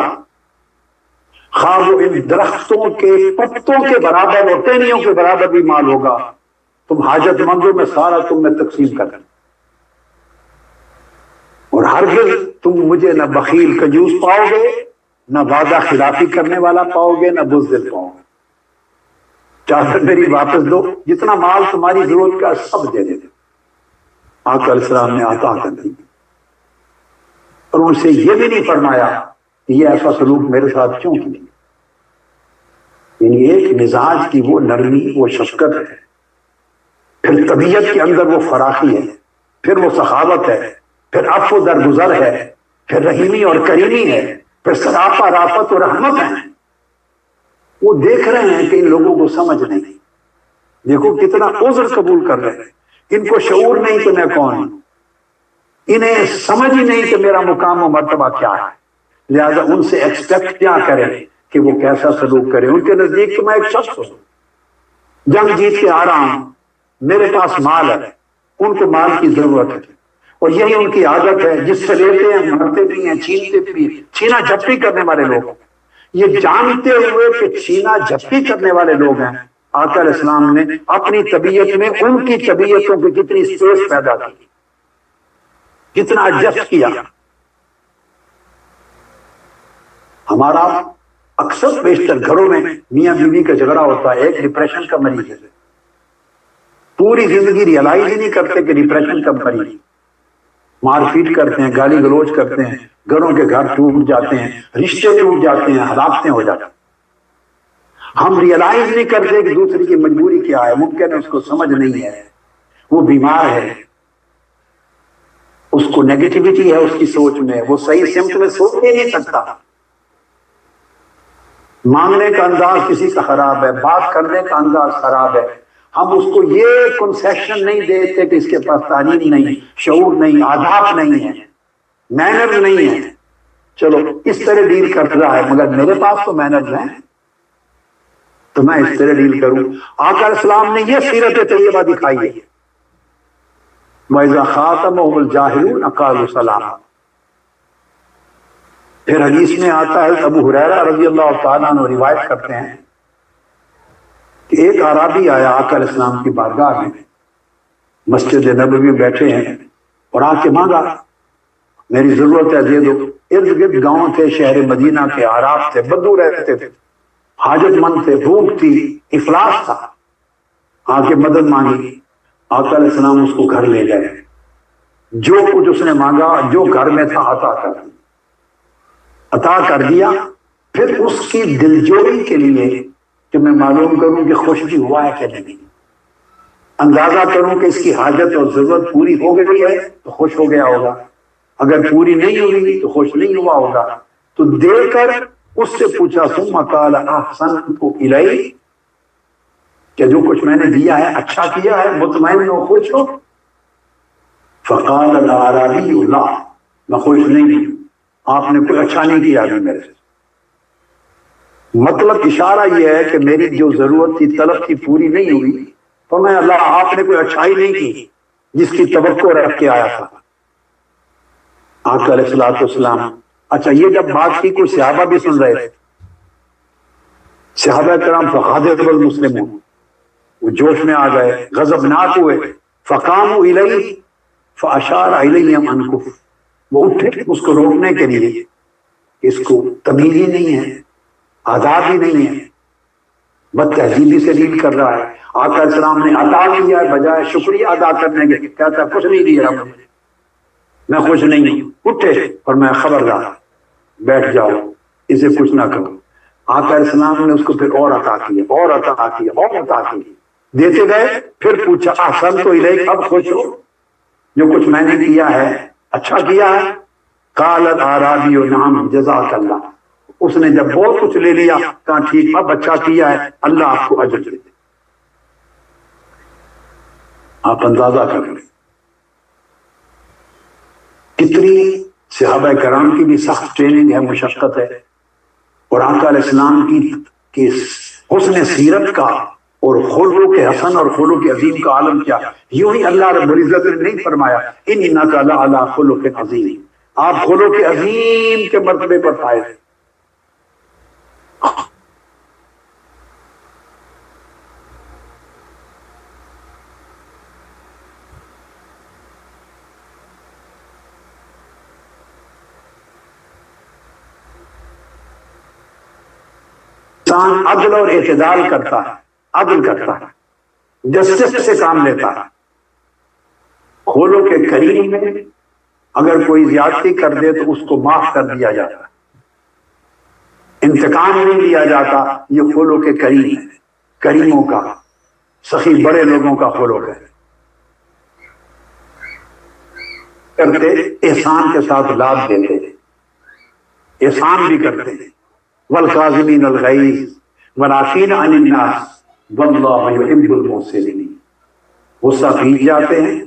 خواہ وہ ان درختوں کے پتوں کے برابر اور ٹہنیوں کے برابر بھی مال ہوگا، تم حاجت مندوں میں سارا تم میں تقسیم کر دیں، اور ہرگز تم مجھے نہ بخیل کنجوس پاؤ گے، نہ وعدہ خلافی کرنے والا پاؤ گے، نہ بزدل پاؤ گے. چادر میری واپس دو، جتنا مال تمہاری ضرورت کا سب دے دے. آقا علیہ السلام نے عطا کر دی، اور ان سے یہ بھی نہیں فرمایا کہ یہ ایسا سلوک میرے ساتھ کیوں کی. یعنی ایک مزاج کی وہ نرمی، وہ شفقت ہے، پھر طبیعت کے اندر وہ فراخی ہے، پھر وہ سخاوت ہے، پھر عفو درگزر ہے، پھر رحیمی اور کریمی ہے، پھر صرافہ رافت اور رحمت ہے. وہ دیکھ رہے ہیں کہ ان لوگوں کو سمجھ نہیں، دیکھو کتنا عذر قبول کر رہے ہیں، ان کو شعور نہیں کہ میں کون ہوں، انہیں سمجھ ہی نہیں کہ میرا مقام و مرتبہ کیا ہے، لہذا ان سے ایکسپیکٹ کیا کریں کہ وہ کیسا سلوک کرے. ان کے نزدیک تو میں ایک شخص ہوں، جنگ جیت کے آ رہا ہوں، میرے پاس مال ہے، ان کو مال کی ضرورت ہے، اور یہی ان کی عادت ہے، جس سے لیتے ہیں مرتے بھی ہیں، چھینتے بھی، چھینا جھپٹی کرنے والے لوگ. یہ جانتے ہوئے کہ چھینا جھپٹی کرنے والے لوگ ہیں، آقا علیہ السلام نے اپنی طبیعت میں ان کی طبیعتوں کی کتنی اسپیس پیدا کی، کتنا ایڈجسٹ کیا. ہمارا اکثر بیشتر گھروں میں میاں بیوی کا جھگڑا ہوتا ہے، ایک ڈپریشن کا مریض ہے، پوری زندگی ریئلائز ہی نہیں کرتے کہ ڈپریشن کا مریض، مار پیٹ کرتے ہیں، گالی گلوچ کرتے ہیں، گھروں کے گھر ٹوٹ جاتے ہیں، رشتے ٹوٹ جاتے ہیں، ہلاکتیں ہو جاتی ہیں. ہم ریئلائز نہیں کرتے کہ دوسری کی مجبوری کیا ہے، ممکن ہے اس کو سمجھ نہیں ہے، وہ بیمار ہے، اس کو نیگیٹیوٹی ہے اس کی سوچ میں، وہ صحیح سمت میں سوچ ہی نہیں سکتا. مانگنے کا انداز کسی کا خراب ہے، بات کرنے کا انداز خراب ہے. ہم اس کو یہ کنسیشن نہیں دیتے کہ اس کے پاس تعلیم نہیں، شعور نہیں، آداب نہیں ہے، مینر نہیں ہے. چلو اس طرح ڈیل کر رہا ہے، مگر میرے پاس تو مینرز ہیں تو میں اس طرح ڈیل کروں. آقا علیہ السلام نے یہ سیرت طیبہ دکھائی ہے. وَإِذَا خَاطَبَهُمُ الْجَاهِلُونَ قَالُوا سَلَامًا. پھر حدیث میں آتا ہے، ابو ہریرہ رضی اللہ تعالیٰ عنہ روایت کرتے ہیں کہ ایک اعرابی آیا آقا علیہ السلام کی بارگاہ میں، مسجد نبوی میں بیٹھے ہیں، اور آ کے مانگا میری ضرورت ہے دے دو. ارد گرد گاؤں تھے، شہر مدینہ کے اعراب تھے، بدو رہتے تھے، حاجت مند تھے، بھوک تھی، افلاس تھا. آ کے مدد مانگی، آقا علیہ السلام اس کو گھر لے گئے، جو کچھ اس نے مانگا جو گھر میں تھا عطا کر دیا. پھر اس کی دلجوئی کے لیے کہ میں معلوم کروں کہ خوش بھی ہوا ہے کہ نہیں، اندازہ کروں کہ اس کی حاجت اور ضرورت پوری ہو گئی ہے تو خوش ہو گیا ہوگا، اگر پوری نہیں ہوئی تو خوش نہیں ہوا ہوگا. تو دے کر اس سے پوچھا، ثم قال احسنت الیہ، کہ جو کچھ میں نے دیا ہے اچھا کیا ہے، مطمئن ہو، خوش ہو. فقال الاعرابی لا، میں خوش نہیں ہوں، آپ نے کوئی اچھا نہیں کیا ابھی میرے سے. مطلب اشارہ یہ ہے کہ میری جو ضرورت تھی، طلب تھی، پوری نہیں ہوئی، تو میں اللہ آپ نے کوئی اچھائی نہیں کی جس کی توقع رکھ کے آیا تھا. آقا علیہ السلام، اچھا یہ جب بات کی کوئی صحابہ بھی سن رہے تھے، صحابہ کرام فغاضب المسلمون، وہ جوش میں آ گئے، غضبناک ہوئے. فقاموا الیہ فاشار الیہم ان کفوا، وہ اٹھے اس کو روکنے کے لیے، اس کو تمیز ہی نہیں ہے، آداب ہی نہیں ہے، بد تہذیبی سے ڈیل کر رہا ہے. آقا علیہ السلام نے عطا کیا ہے، بجائے شکریہ ادا کرنے کے کہتا ہے کچھ نہیں دیا مجھے، میں خوش نہیں ہوں. اٹھے اور میں خبردار، بیٹھ جاؤ، اسے کچھ نہ کرو. آقا علیہ السلام نے اس کو پھر اور عطا کیا، اور عطا کیا، اور عطا کیا، دیتے گئے. پھر پوچھا احسنت الیک، اب خوش ہو جو کچھ میں نے کیا ہے، اچھا کیا ہے؟ قال الاعرابی نعم جزاک اللہ. اس نے جب بہت کچھ لے لیا کہا ٹھیک اب اچھا کیا ہے، اللہ آپ کو اجر دے دے۔ آپ اندازہ کر لیں کتنی صحابہ کرام کی بھی سخت ٹریننگ ہے، مشقت ہے، اور آقا علیہ السلام کی حسن سیرت کا اور خلق حسن اور خلق عظیم کا عالم کیا۔ یوں ہی اللہ رب العزت نے نہیں فرمایا انک لعلی خلق عظیم، آپ خلق عظیم کے مرتبے پر فائز ہیں۔ انسان عدل اور اعتدال کرتا ہے، عدل کرتا ہے، جسٹس سے کام لیتا ہے۔ خلق کے کریم میں اگر کوئی زیادتی کر دے تو اس کو معاف کر دیا جاتا ہے، انتقام نہیں لیا جاتا۔ یہ خلق کے کریم ہے، کریموں کا، سخی بڑے لوگوں کا خلق ہے۔ کرتے احسان کے ساتھ لاد دیتے، احسان بھی کرتے ہیں۔ والکاظمین الغیظ والعافین عن الناس واللہ یحب المحسنین، غصہ پی جاتے ہیں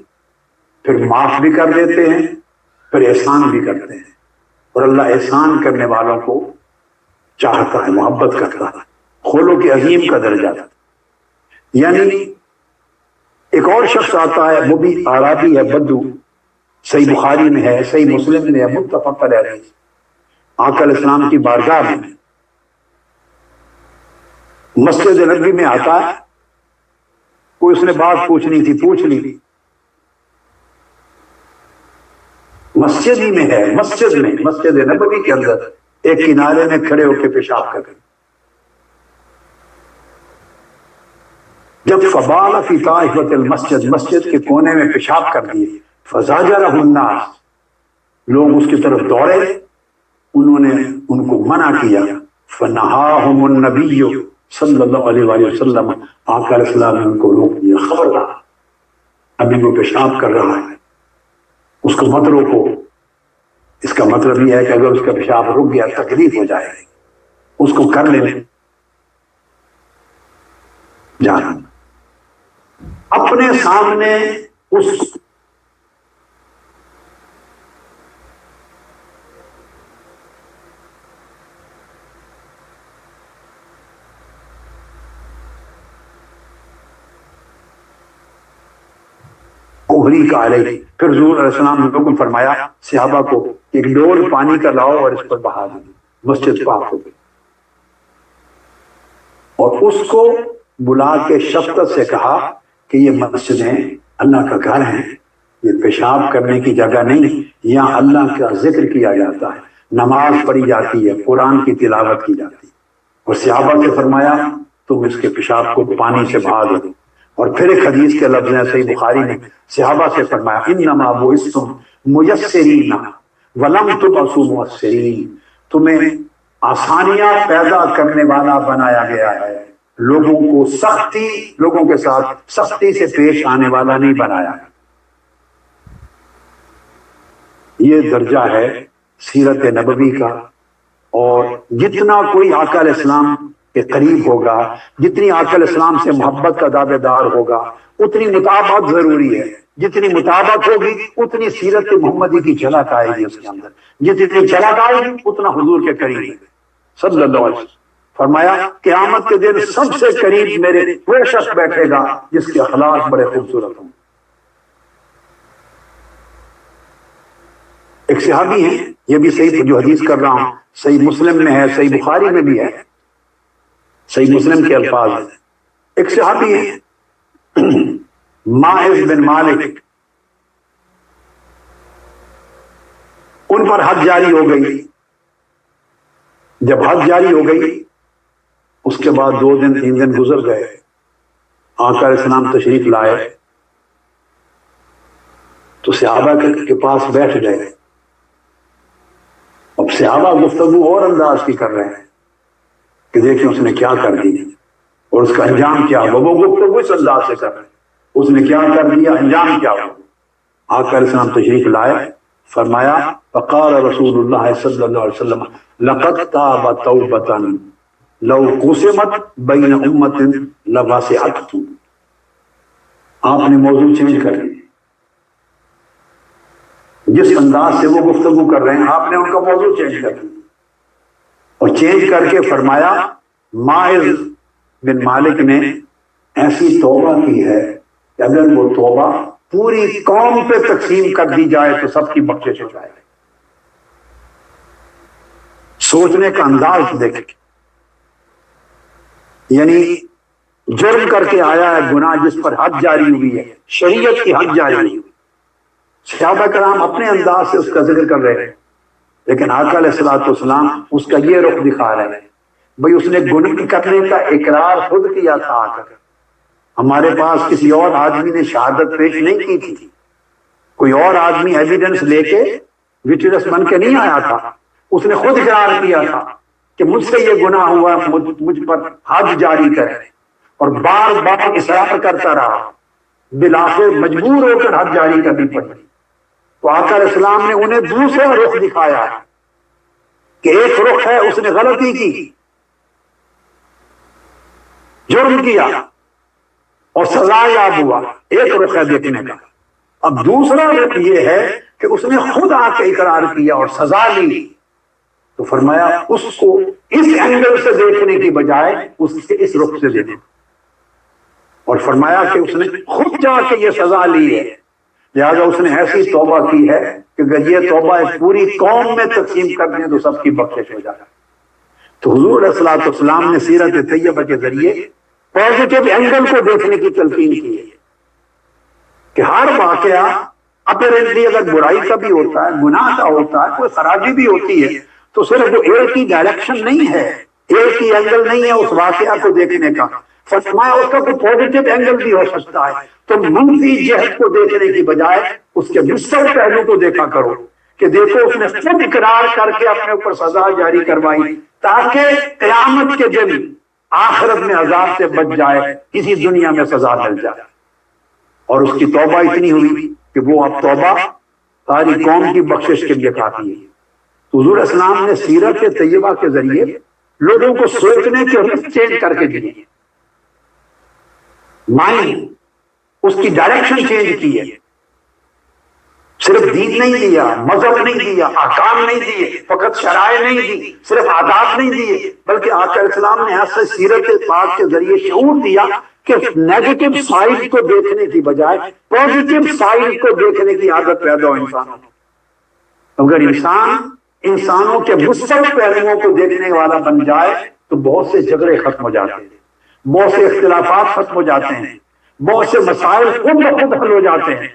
پھر معاف بھی کر دیتے ہیں پھر احسان بھی کرتے ہیں، اور اللہ احسان کرنے والوں کو چاہتا ہے، محبت کرتا ہے، خلق عظیم کا درجہ تھا۔ یعنی ایک اور شخص آتا ہے، وہ بھی اعرابی ہے، بدو، صحیح بخاری میں ہے، صحیح مسلم میں ہے، متفق علیہ، آقا علیہ السلام کی بارگاہ میں مسجد نبوی میں آتا ہے، کوئی اس نے بات پوچھنی تھی، پوچھ لی، مسجد ہی میں ہے، مسجد میں، مسجد نبوی کے اندر ایک کنارے میں کھڑے ہو کے پیشاب کر، جب فبال فی طائفۃ المسجد، مسجد کے کونے میں پیشاب کر دیے، فزاجرہ الناس، لوگ اس کی طرف دوڑے، انہوں نے ان کو منع کیا، فنہاہم النبی صلی اللہ علیہ وآلہ وسلم، آقا علیہ السلام نے ان کو روک دیا، خبردار ابھی وہ پیشاب کر رہا ہے، اس کو مت روکو۔ اس کا مطلب یہ ہے کہ اگر اس کا پیشاب رک گیا تکلیف ہو جائے گی، اس کو کر لینے جانا۔ اپنے سامنے اس کوہری کا علیہ، پھر حضور علیہ السلام نے حکم فرمایا صحابہ کو ایک ڈول پانی کا لاؤ اور اس پر بہا دو، مسجد پاک ہو گئی، اور اس کو بلا کے شفقت سے کہا کہ یہ مسجدیں اللہ کا گھر ہیں، یہ پیشاب کرنے کی جگہ نہیں، یہاں اللہ کا ذکر کیا جاتا ہے، نماز پڑھی جاتی ہے، قرآن کی تلاوت کی جاتی ہے، اور صحابہ سے فرمایا تم اس کے پیشاب کو پانی سے بہا دو۔ اور پھر ایک حدیث کے لفظ ہیں صحیح بخاری نے، صحابہ سے فرمایا انما بعثتم میسرین ولم تبعثوا معسرین، تمہیں آسانیاں پیدا کرنے والا بنایا گیا ہے، لوگوں کو سختی، لوگوں کے ساتھ سختی سے پیش آنے والا نہیں بنایا۔ یہ درجہ ہے سیرت نبوی کا، اور جتنا کوئی آقا علیہ السلام کے قریب ہوگا، جتنی آقا علیہ السلام سے محبت کا دعوے دار ہوگا، اتنی مطابقت ضروری ہے، جتنی مطابقت ہوگی اتنی سیرت محمدی کی جھلک آئے گی اس کے اندر، جتنی جھلک آئے گی اتنا حضور کے قریب ہے صلی اللہ علیہ وسلم۔ فرمایا قیامت کے دن سب سے قریب میرے وہ شخص بیٹھے گا جس کے اخلاق بڑے خوبصورت ہوں۔ ایک صحابی ہیں، یہ بھی صحیح جو حدیث کر رہا ہوں صحیح مسلم میں ہے، صحیح بخاری میں بھی ہے، صحیح مسلم کے الفاظ ہیں۔ ایک صحابی ہیں ماعز بن مالک، ان پر حد جاری ہو گئی، جب حد جاری ہو گئی اس کے بعد 2 دن 3 دن گزر گئے، آقا علیہ السلام تشریف لائے تو صحابہ کے پاس بیٹھ گئے، اب صحابہ گفتگو اور انداز کی کر رہے ہیں کہ دیکھیں اس نے کیا کر دی اور اس کا انجام کیا ہوا، وہ گفتگو اس انداز سے کر رہے ہیں، اس نے کیا کر دیا، انجام کیا ہوا۔ آقا علیہ السلام تشریف لائے، فرمایا فقال رسول اللہ صلی اللہ علیہ وسلم لقد تاب توبۃ لو قسمت بین امت لواسعتهم. آپ نے موضوع چینج کر دیا. جس انداز سے وہ گفتگو کر رہے ہیں آپ نے ان کا موضوع چینج کر دیا اور چینج کر کے فرمایا ماعز بن مالک نے ایسی توبہ کی ہے کہ اگر وہ توبہ پوری قوم پہ تقسیم کر دی جائے تو سب کی بخشش ہو جائے. سوچنے کا انداز دیکھیں. یعنی جرم کر کے آیا ہے گناہ جس پر حد جاری ہوئی ہے, شریعت کی حد جاری ہوئی. صحابہ کرام اپنے انداز سے اس کا ذکر کر رہے ہیں لیکن آقا علیہ الصلوۃ والسلام اس کا یہ رخ دکھا رہے ہیں بھئی اس نے گناہ کرنے کا اقرار خود کیا تھا. آ کر ہمارے پاس کسی اور آدمی نے شہادت پیش نہیں کی تھی, کوئی اور آدمی ایویڈنس لے کے وٹنس بن کے نہیں آیا تھا, اس نے خود اقرار کیا تھا کہ مجھ سے یہ گناہ ہوا, مجھ پر حد جاری کرے, اور بار بار اصرار کرتا رہا, بالآخر مجبور ہو کر حد جاری کرنی پڑی. تو آقا علیہ السلام نے انہیں دوسرا رخ دکھایا کہ ایک رخ ہے اس نے غلطی کی, جرم کیا اور سزا یاب ہوا, ایک رخ ہے دیکھنے کا. اب دوسرا رخ یہ ہے کہ اس نے خود آ کے اقرار کیا اور سزا لی. تو فرمایا اس کو اس اینگل سے دیکھنے کی بجائے اس رخ سے دیکھو, اور فرمایا کہ اس نے خود جا کے یہ سزا لی ہے, لہذا اس نے ایسی توبہ کی ہے کہ اگر یہ توبہ پوری قوم میں تقسیم کر دیں تو سب کی بخشش ہو جائے. تو حضور علیہ الصلوۃ والسلام نے سیرت طیبہ کے ذریعے پازیٹیو اینگل کو دیکھنے کی تلقین کی ہے کہ ہر واقعہ اپیرنٹلی اگر برائی کا بھی ہوتا ہے, گناہ کا ہوتا ہے, کوئی خرابی بھی ہوتی ہے, تو صرف وہ ایک ہی ڈائریکشن نہیں ہے, ایک ہی اینگل نہیں ہے اس واقعہ کو دیکھنے کا. فرمایا اس کا کوئی پازیٹیو اینگل بھی ہو سکتا ہے, تو منفی جہت کو دیکھنے کی بجائے اس کے مثبت پہلو کو دیکھا کرو کہ دیکھو اس نے خود اقرار کر کے اپنے اوپر سزا جاری کروائی تاکہ قیامت کے دن آخرت میں عذاب سے بچ جائے, اسی دنیا میں سزا مل جائے. اور اس کی توبہ اتنی ہوئی کہ وہ اب توبہ ساری قوم کی بخشش کے لیے کافی ہے. حضور اسلام نے سیرت طیبہ کے ذریعے لوگوں کو سوچنے کے رخ چینج کر کے دیے, مائنڈ اس کی ڈائریکشن چینج کی ہے. صرف دین نہیں دیا, مذہب نہیں دیا, احکام نہیں دیے, فقط شرائع نہیں دی, صرف آداب نہیں دیے, بلکہ آقا علیہ السلام نے ایسے سیرت پاک کے ذریعے شعور دیا کہ نیگیٹو سائڈ کو دیکھنے کی بجائے پازیٹیو سائڈ کو دیکھنے کی عادت پیدا ہو انسانوں کو. اگر انسانوں کے مثبت پہلوؤں کو دیکھنے والا بن جائے تو بہت سے جھگڑے ختم ہو جاتے ہیں, بہت سے اختلافات ختم ہو جاتے ہیں, بہت سے مسائل خود بخود حل ہو جاتے ہیں.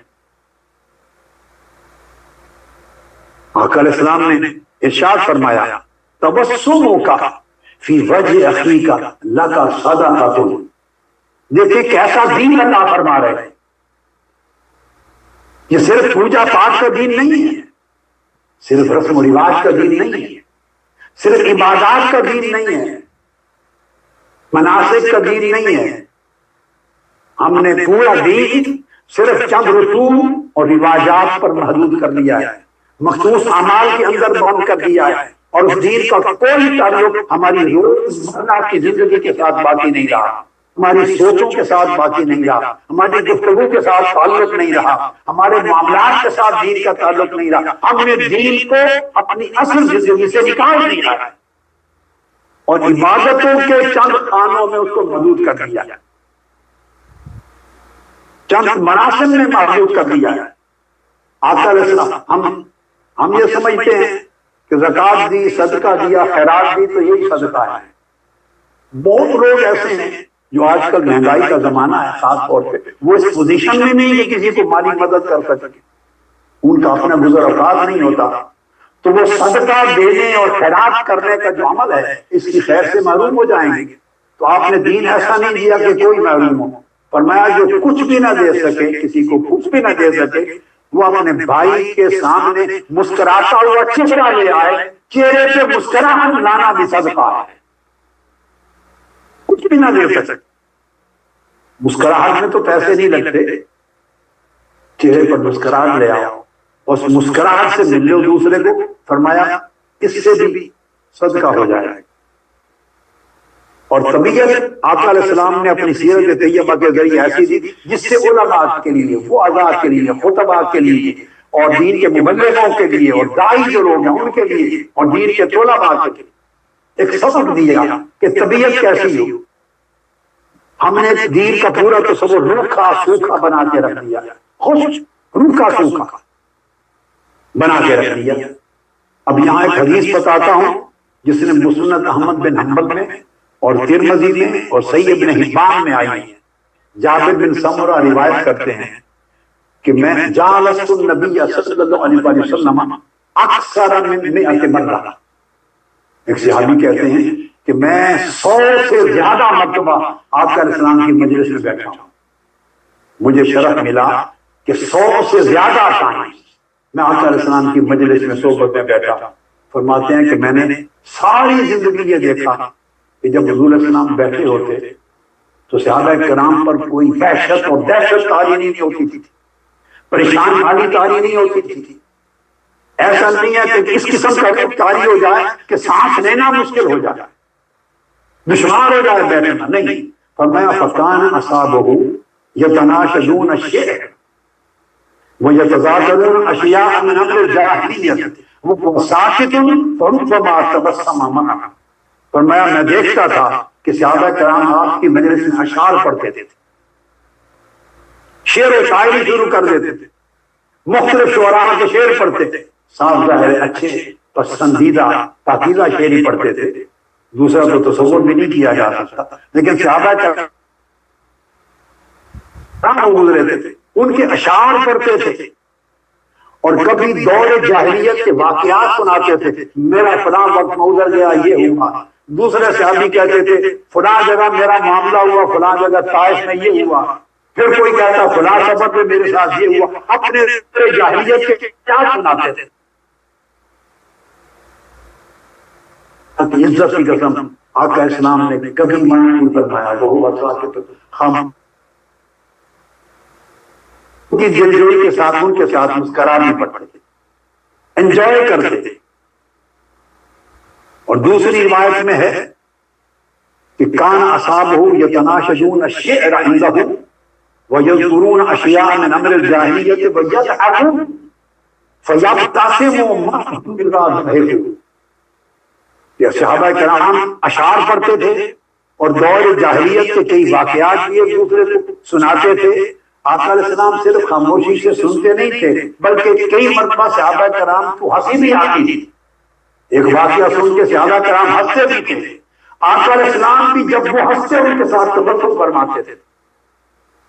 آقا علیہ السلام نے ارشاد فرمایا تبسموں کا فی وجہ اخیک لک صدقۃ. دیکھیں کیسا دین عطا فرما رہے ہیں. یہ صرف پوجا پاٹ کا دین نہیں ہے, صرف رسم و رواج کا دین نہیں ہے, صرف عبادات کا دین نہیں ہے, مناسک کا دین نہیں ہے. ہم نے پورا دین صرف چند رسوم اور رواجات پر محدود کر لیا ہے, مخصوص اعمال کے اندر بند کر دیا ہے, اور اس دین کا کوئی تعلق ہماری روزمرہ کی زندگی کے ساتھ باقی نہیں رہا, ہماری سوچوں کے ساتھ باقی نہیں رہا, ہماری گفتگو کے ساتھ تعلق نہیں رہا, ہمارے معاملات کے ساتھ دین کا تعلق نہیں رہا. ہم نے دین کو اپنی اصل زندگی سے نکال دیا ہے اور عبادتوں کے چند خانوں میں اس کو محدود کر دیا ہے, چند مراسم میں محدود کر دیا ہے. آقا علیہ السلام ہم یہ سمجھتے ہیں کہ زکوٰۃ دی, صدقہ دیا, خیرات دی تو یہی صدقہ ہے. بہت لوگ ایسے ہیں جو آج کل مہنگائی کا زمانہ ہے خاص طور پہ, وہ اس پوزیشن میں نہیں کہ کسی کو مالی مدد کر سکے, ان کا اپنا گزر اوقات نہیں ہوتا, تو وہ صدقہ دینے اور خیرات کرنے کا جو عمل ہے اس کی خیر سے محروم ہو جائیں گے. تو آپ نے دین ایسا نہیں دیا کہ کوئی محروم ہو. فرمایا جو کچھ بھی نہ دے سکے, کسی کو کچھ بھی نہ دے سکے, وہ اپنے بھائی کے سامنے مسکراتا ہوا چہرہ لے آئے, چہرے پہ مسکراہٹ لانا بھی صدقہ ہے. کچھ بھی نہ دے سکے, مسکراہٹ میں تو پیسے نہیں لگتے, چہرے پر مسکراہٹ لے آؤ, اس مسکراہٹ سے مل لو دوسرے کو، فرمایا اس سے بھی صدقہ ہو جائے۔ اور طبیعت آقا علیہ السلام نے اپنی سیرت طیبہ کے ذریعے ایسی دی جس سے علماء کے لیے، وعظاء کے لیے، خطباء کے لیے، اور دین کے مبلغوں کے لیے، اور داعی جو لوگ ہیں ان کے لیے، اور دین کے طلباء کے لیے ایک سبق دیا کہ طبیعت کیسی ہو۔ ہم نے دین کا پورا تصور روکھا سوکھا بنا کے رکھ دیا، خوش روکھا سوکھا بنا کے رکھ دیا۔ اب یہاں ایک حدیث بتاتا ہوں جس نے مسند احمد بن حنبل میں اور ترمذی میں اور صحیح ابن حبان میں آئی ہے۔ جابر بن سمرہ روایت کرتے ہیں کہ میں جالست النبی صلی اللہ علیہ وسلم اکثر من 100 مرہ، ایک صحابی کہتے ہیں کہ میں 100 سے زیادہ مرتبہ آقا علیہ السلام کی مجلس میں بیٹھا ہوں۔ مجھے شرف ملا کہ 100 سے زیادہ ٹائم میں آقا علیہ السلام کی مجلس میں صحبت میں بیٹھا۔ فرماتے ہیں کہ میں نے ساری زندگی یہ دیکھا کہ جب حضور علیہ السلام بیٹھے ہوتے تو صحابہ کرام پر کوئی وحشت اور دہشت طاری نہیں ہوتی تھی، پریشان حالی طاری نہیں ہوتی تھی۔ ایسا نہیں ہے کہ اس قسم کا طاری ہو جائے کہ سانس لینا مشکل ہو جائے، دشوار ہو جائے بیٹھنا، نہیں۔ فرمایا فکان اصحابہ یتناشدون الشیء ویتذاکرون اشیاء من امر الجاہلیت وساکت فربما تبسم معه۔ فرمایا میں دیکھتا تھا کہ صحابہ کرام آپ کی مجلس میں اشعار پڑھتے تھے، شعر و شاعری شروع کر دیتے تھے، مختلف شعراء کے شعر پڑھتے تھے، صاف ظاہر اچھے پسندیدہ پاکیزہ شعری پڑھتے تھے، دوسرا تو تصور بھی نہیں کیا جا سکتا۔ لیکن صحابہ کرام گزرے تھے، ان کے اشعار پڑھتے تھے، اور کبھی دور جاہلیت کے واقعات سناتے تھے، میرا فلاں وقت میں ادھر گیا یہ ہوا۔ دوسرے صحابی کہتے تھے فلاں جگہ میرا معاملہ ہوا، فلاں جگہ طائف میں یہ ہوا۔ پھر کوئی کہتا فلاں سفر میں میرے ساتھ یہ ہوا۔ اپنے جاہلیت کے کیا سناتے تھے۔ عزت کی قسم آقا اسلام نے کبھی منع نہیں فرمایا، وہ وساکت ہم کی دلجوئی کے ساتھ ان کے ساتھ مسکرانے پڑتے تھے، انجوائے کرتے تھے۔ اور دوسری روایت میں ہے کہ کان اصحابہ یتناشدون الشعر عندہ ویذکرون اشیاء من امر الجاہلیت ویضحکون فیبتسم معهم اذا ضحکوا۔ یہ صحابہ کرام اشعار پڑھتے تھے اور دور جاہلیت کے کئی واقعات بھی ایک دوسرے کو سناتے تھے۔ آقا علیہ السلام صرف خاموشی سے سنتے نہیں تھے بلکہ کئی مرتبہ صحابہ کرام کو ہنسی بھی آتی تھی۔ ایک واقعہ سن کے صحابہ کرام ہنستے بھی تھے، آقا علیہ السلام بھی جب وہ ہنستے ان کے ساتھ تبسم فرماتے تھے،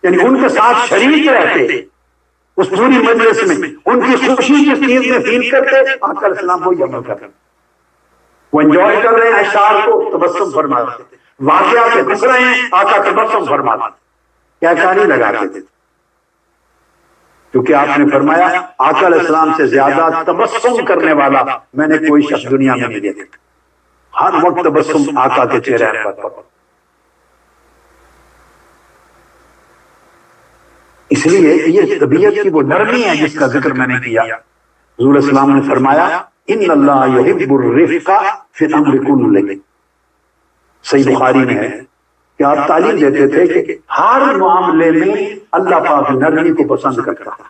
یعنی ان کے ساتھ شریک رہتے اس پوری مجلس میں، ان کی خوشی جس چیز میں فیل کرتے آقا علیہ السلام وہی عمل کرتے، وہ انجوائے کر رہے ہیں اشعار کو تبسم فرماتے تھے، واقعہ سے ہنس رہے ہیں آقا تبسم فرماتے تھے، کیا کہانی لگاتے تھے، کیونکہ آپ نے فرمایا آقا علیہ السلام سے زیادہ تبسم کرنے والا میں نے کوئی شخص دنیا میں نہیں دیکھا۔ ہر وقت تبسم آقا کے چہرے پر۔ اس لیے یہ طبیعت کی وہ نرمی ہے جس کا ذکر میں نے کیا۔ حضور السلام نے فرمایا ان اللہ یحب الرفق فی الامر کلہ، صحیح بخاری میں ہے کہ آپ تعلیم دیتے تھے کہ ہر معاملے میں اللہ پاک نرمی کو پسند کرتا ہے،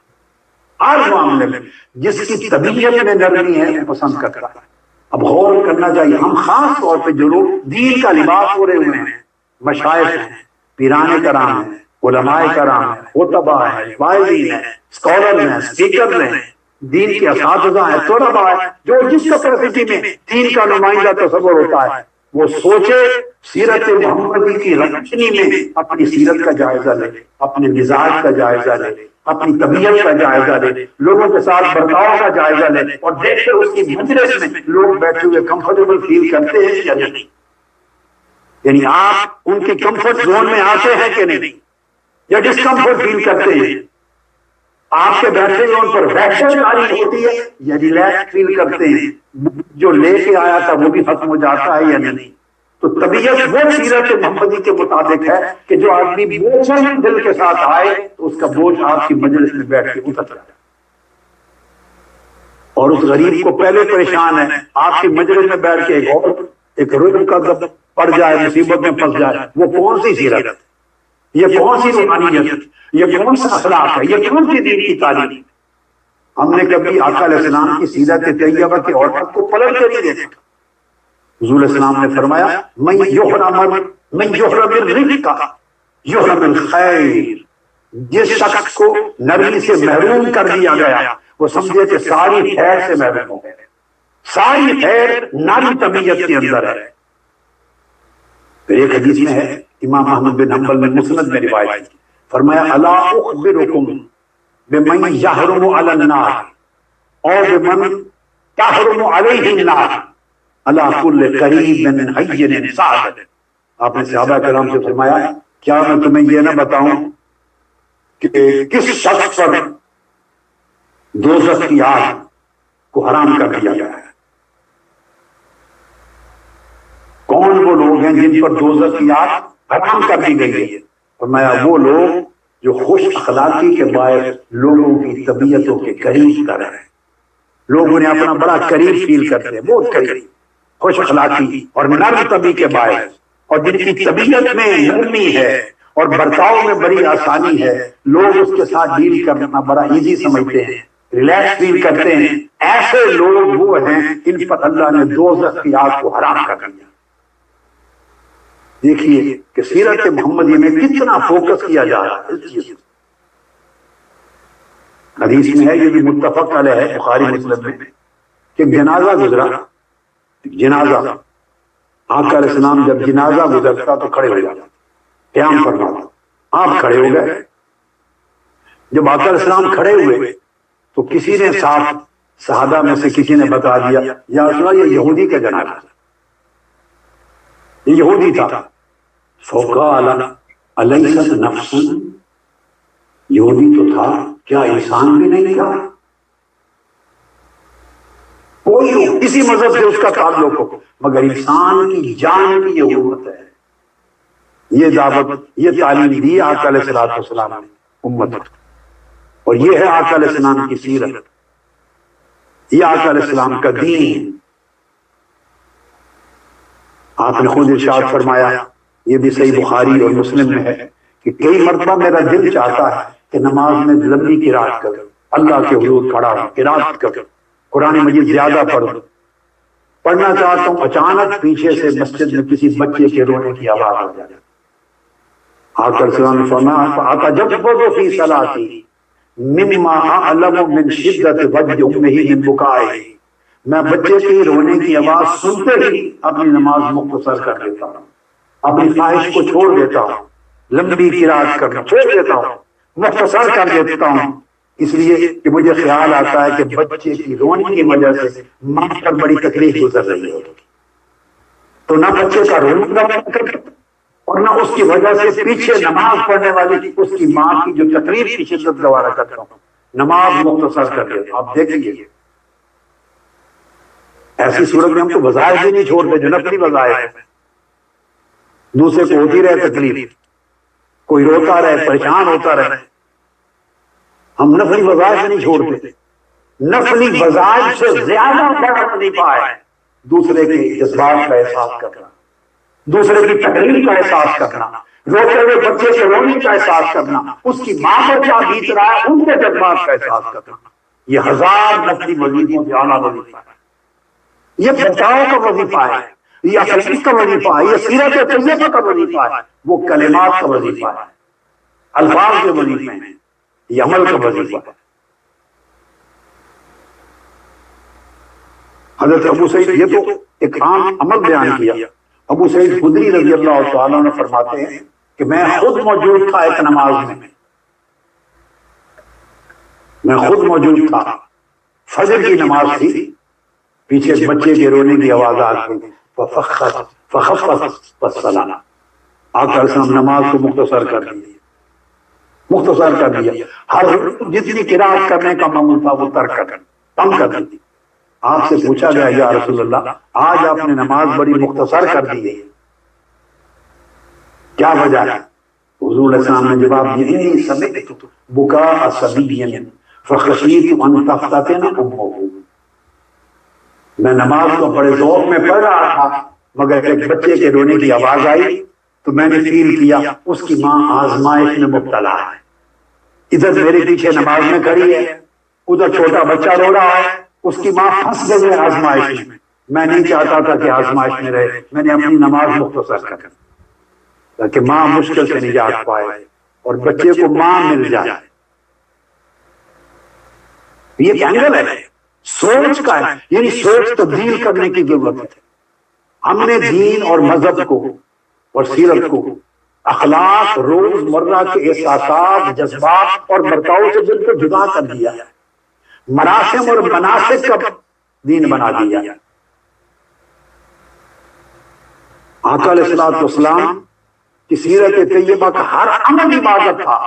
ہر معاملے میں جس کی طبیعت میں نرمی ہے وہ پسند کرتا ہے۔ اب غور کرنا چاہیے، ہم خاص طور پہ جو لوگ دین کا لباس ہو رہے ہوئے ہیں، مشائخ ہیں، پیران کرام ہیں، علماء کرام ہیں، خطباء ہیں، واعظین ہیں، اسکالر ہیں، اسپیکر ہیں، دین کے اساتذہ ہیں، طلباء ہیں، جو جس کیپیسٹی میں دین کا نمائندہ تصور ہوتا ہے وہ سوچے سیرت محمدی کی روشنی میں اپنی سیرت کا جائزہ لے، اپنے مزاج کا جائزہ لے، اپنی طبیعت کا جائزہ لے، لوگوں کے ساتھ برتاؤ کا جائزہ لے، اور دیکھ کر اس کی مجلس میں لوگ بیٹھے ہوئے کمفرٹیبل فیل کرتے ہیں یا نہیں، یعنی آپ ان کے کمفرٹ زون میں آتے ہیں کہ نہیں، یا ڈسکمفرٹ فیل کرتے ہیں، آپ کے بیٹھے ہوئے ان پر وحشت طاری ہوتی ہے یا ریلیکس فیل کرتے ہیں، جو لے کے آیا تھا وہ بھی ختم ہو جاتا ہے یا نہیں۔ تو طبیعت وہ سیرت محمدی کے مطابق ہے کہ جو آدمی بوجھ دل کے ساتھ آئے تو اس کا بوجھ آپ کی مجلس میں بیٹھ کے اتر جائے۔ اور اس غریب کو پہلے پریشان ہے، آپ کے مجلس میں بیٹھ کے ایک روح کا جب پڑ جائے، مصیبت میں پھنس جائے، وہ کون سی سیرت ہے، یہ کون سی روحانیت، یہ کون سا اخلاق ہے، یہ کون سی دین کی تعلیم؟ ہم نے کبھی آقا علیہ السلام کی سیرت طیبہ کی عورت کو پلٹ کر نہیں دیکھا۔ حضور علیہ السلام نے فرمایا من یحرم الرزق یحرم الخیر، جس شخص کو نرمی سے محروم کر دیا گیا وہ سمجھے کہ ساری خیر سے محروم ہو گئے، ساری خیر ناری طبیعت کے اندر ہے۔ پھر ایک حدیث میں ہے، امام احمد بن حنبل نے مسند میں روایت کی، فرمایا الا اخبرکم بمن یحرم علی النار اور بمن تحرم علیہ النار علی کل قریب حین سعد۔ آپ نے صحابہ کرام سے فرمایا کیا میں تمہیں یہ نہ بتاؤں کہ کس شخص پر دوزخ کی آگ کو حرام کر دیا گیا ہے؟ کون وہ لوگ ہیں جن پر دوزخ کی آگ حرام کر دی گئی ہے؟ فرمایا وہ لوگ جو خوش اخلاقی کے باعث لوگوں کی طبیعتوں کے قریب کر رہے ہیں، لوگ انہیں اپنا بڑا قریب فیل کرتے ہیں، بہت قریب، خوش اخلاقی اور نرم طبی کے باعث، اور جن کی طبیعت میں نرمی ہے اور برتاؤ میں بڑی آسانی ہے، لوگ اس کے ساتھ ڈیل کرنا بڑا ایزی سمجھتے ہیں، ریلیکس فیل کرتے ہیں، ایسے لوگ وہ ہیں ان پر اللہ نے دوزخ کی آگ کو حرام کر دیا۔ دیکھیے کہ سیرت محمدی میں کتنا فوکس کیا جا رہا ہے اس چیز۔ حدیث میں ہے، یہ بھی متفق علیہ ہے بخاری مسلم میں، کہ جنازہ گزرا، جنازہ آقا علیہ السلام جب جنازہ گزرتا تو کھڑے ہو جاتے، قیام فرماتا، آپ کھڑے ہو گئے۔ جب آقا علیہ السلام کھڑے ہوئے تو کسی نے صحابہ میں سے کسی نے بتا دیا یا رسول اللہ یہ یہودی کا جنازہ، یہ یہودی تھا۔ فقال الیست نفس، یہودی تو تھا، کیا انسان بھی نہیں تھا؟ کوئی ہو، کسی مذہب سے اس کا تعلق ہو، مگر انسان کی جان کی یہ حرمت ہے۔ یہ دعوت، یہ تعلیم دی آقا علیہ السلام نے امت کو، اور یہ ہے آقا علیہ السلام کی سیرت، یہ آقا علیہ السلام کا دین۔ آپ نے خود ارشاد فرمایا، یہ بھی صحیح بخاری اور مسلم میں ہے، کہ کئی مرتبہ میرا دل چاہتا ہے کہ نماز میں لمبی قرات کروں، اللہ کے حضور کھڑا ہوں، قرات کروں، قرآن مجید زیادہ پڑھوں، پڑھنا چاہتا ہوں، اچانک پیچھے سے مسجد میں کسی بچے کے رونے کی آواز آ جائے۔ آقا علیہ السلام نے فرمایا فأتجبز فی صلاتی مما اعلم من شدت وجد امہ من بکائہ، میں بچے کے رونے کی آواز سنتے ہی اپنی نماز مختصر کر دیتا ہوں، اپنی خواہش کو چھوڑ دیتا ہوں، لمبی قرات کرنا چھوڑ دیتا ہوں، مختصر کر دیتا ہوں، اس لیے کہ مجھے خیال آتا ہے کہ بچے کی رونے کی وجہ سے ماں پر بڑی تکلیف گزر رہی ہے، تو نہ بچے کا رونا اور نہ اس کی وجہ سے پیچھے نماز پڑھنے والی اس کی ماں کی جو تکلیف کی شدت گوارا کرتا ہوں، نماز مختصر کر دیتا ہوں۔ آپ دیکھیے ایسی صورت میں ہم تو وظائف بھی نہیں چھوڑتے، جو نفلی وظائف ہیں، دوسرے کو ہوتی رہے تکلیف، کوئی روتا رہے، پریشان ہوتا رہے، ہم نفلی وظائف نہیں چھوڑتے۔ نفلی وظائف سے زیادہ بڑا وظیفہ ہے دوسرے کے جذبات کا احساس کرنا، دوسرے کی تکلیف کا احساس کرنا، روتے ہوئے بچے کے رونے کا احساس کرنا، اس کی ماں پر کیا بیت رہا ہے ان کے جذبات کا احساس کرنا، یہ ہزار نفلی وظیفوں سے اعلیٰ وظیفہ ہے، یہ بچاؤ کا وظیفہ ہے، یہ اخلاق کا وظیفہ ہے، یہ سیرت طیبہ کا وظیفہ ہے، وہ کلمات کا وظیفہ ہے، الفاظ کے وظیفے ہیں، یہ عمل کا وظیفہ ہے۔ حضرت ابو سعید، یہ تو ایک عام عمل بیان کیا، ابو سعید خدری رضی اللہ تعالیٰ عنہ فرماتے ہیں کہ میں خود موجود تھا ایک نماز میں خود موجود تھا، فجر کی نماز تھی، پیچھے بچے کے رونے کی آواز آ گئی، فخفت والسلام، آقا علیہ السلام نماز کو مختصر کر دیا، ہر جتنی قرات کرنے کا معمول تھا وہ ترک کر کم کر دی۔ آپ سے پوچھا گیا یا رسول اللہ آج آپ نے نماز بڑی مختصر کر دی ہے، کیا وجہ ہے؟ حضور علیہ السلام نے جواب دیا انی سمعت بکاء صبی فخشیت ان تفتتن امہ، میں نماز کو بڑے ذوق میں پڑھ رہا تھا، مگر ایک بچے کے رونے کی آواز آئی تو میں نے فیل کیا اس کی ماں آزمائش میں مبتلا ہے۔ ادھر میرے پیچھے نماز میں کھڑی ہے، ادھر چھوٹا بچہ رو رہا ہے، اس کی ماں پھنس گئی ہے آزمائش میں نہیں چاہتا تھا کہ آزمائش میں رہے، میں نے اپنی نماز مختصر کر تاکہ ماں مشکل سے نجات پائے اور بچے کو ماں مل جائے۔ یہ اینگل ہے، سوچ کا ہے، یعنی سوچ تبدیل کرنے کی ضرورت ہے۔ ہم نے دین اور مذہب کو اور سیرت کو اخلاق، روز مرہ کے احساسات، جذبات اور برتاؤ سے دل کو جدا کر دیا، مراسم اور مناسک کا دین بنا دیا۔ آقا علیہ الصلوۃ والسلام کی سیرت طیبہ کا ہر عمل عبادت تھا،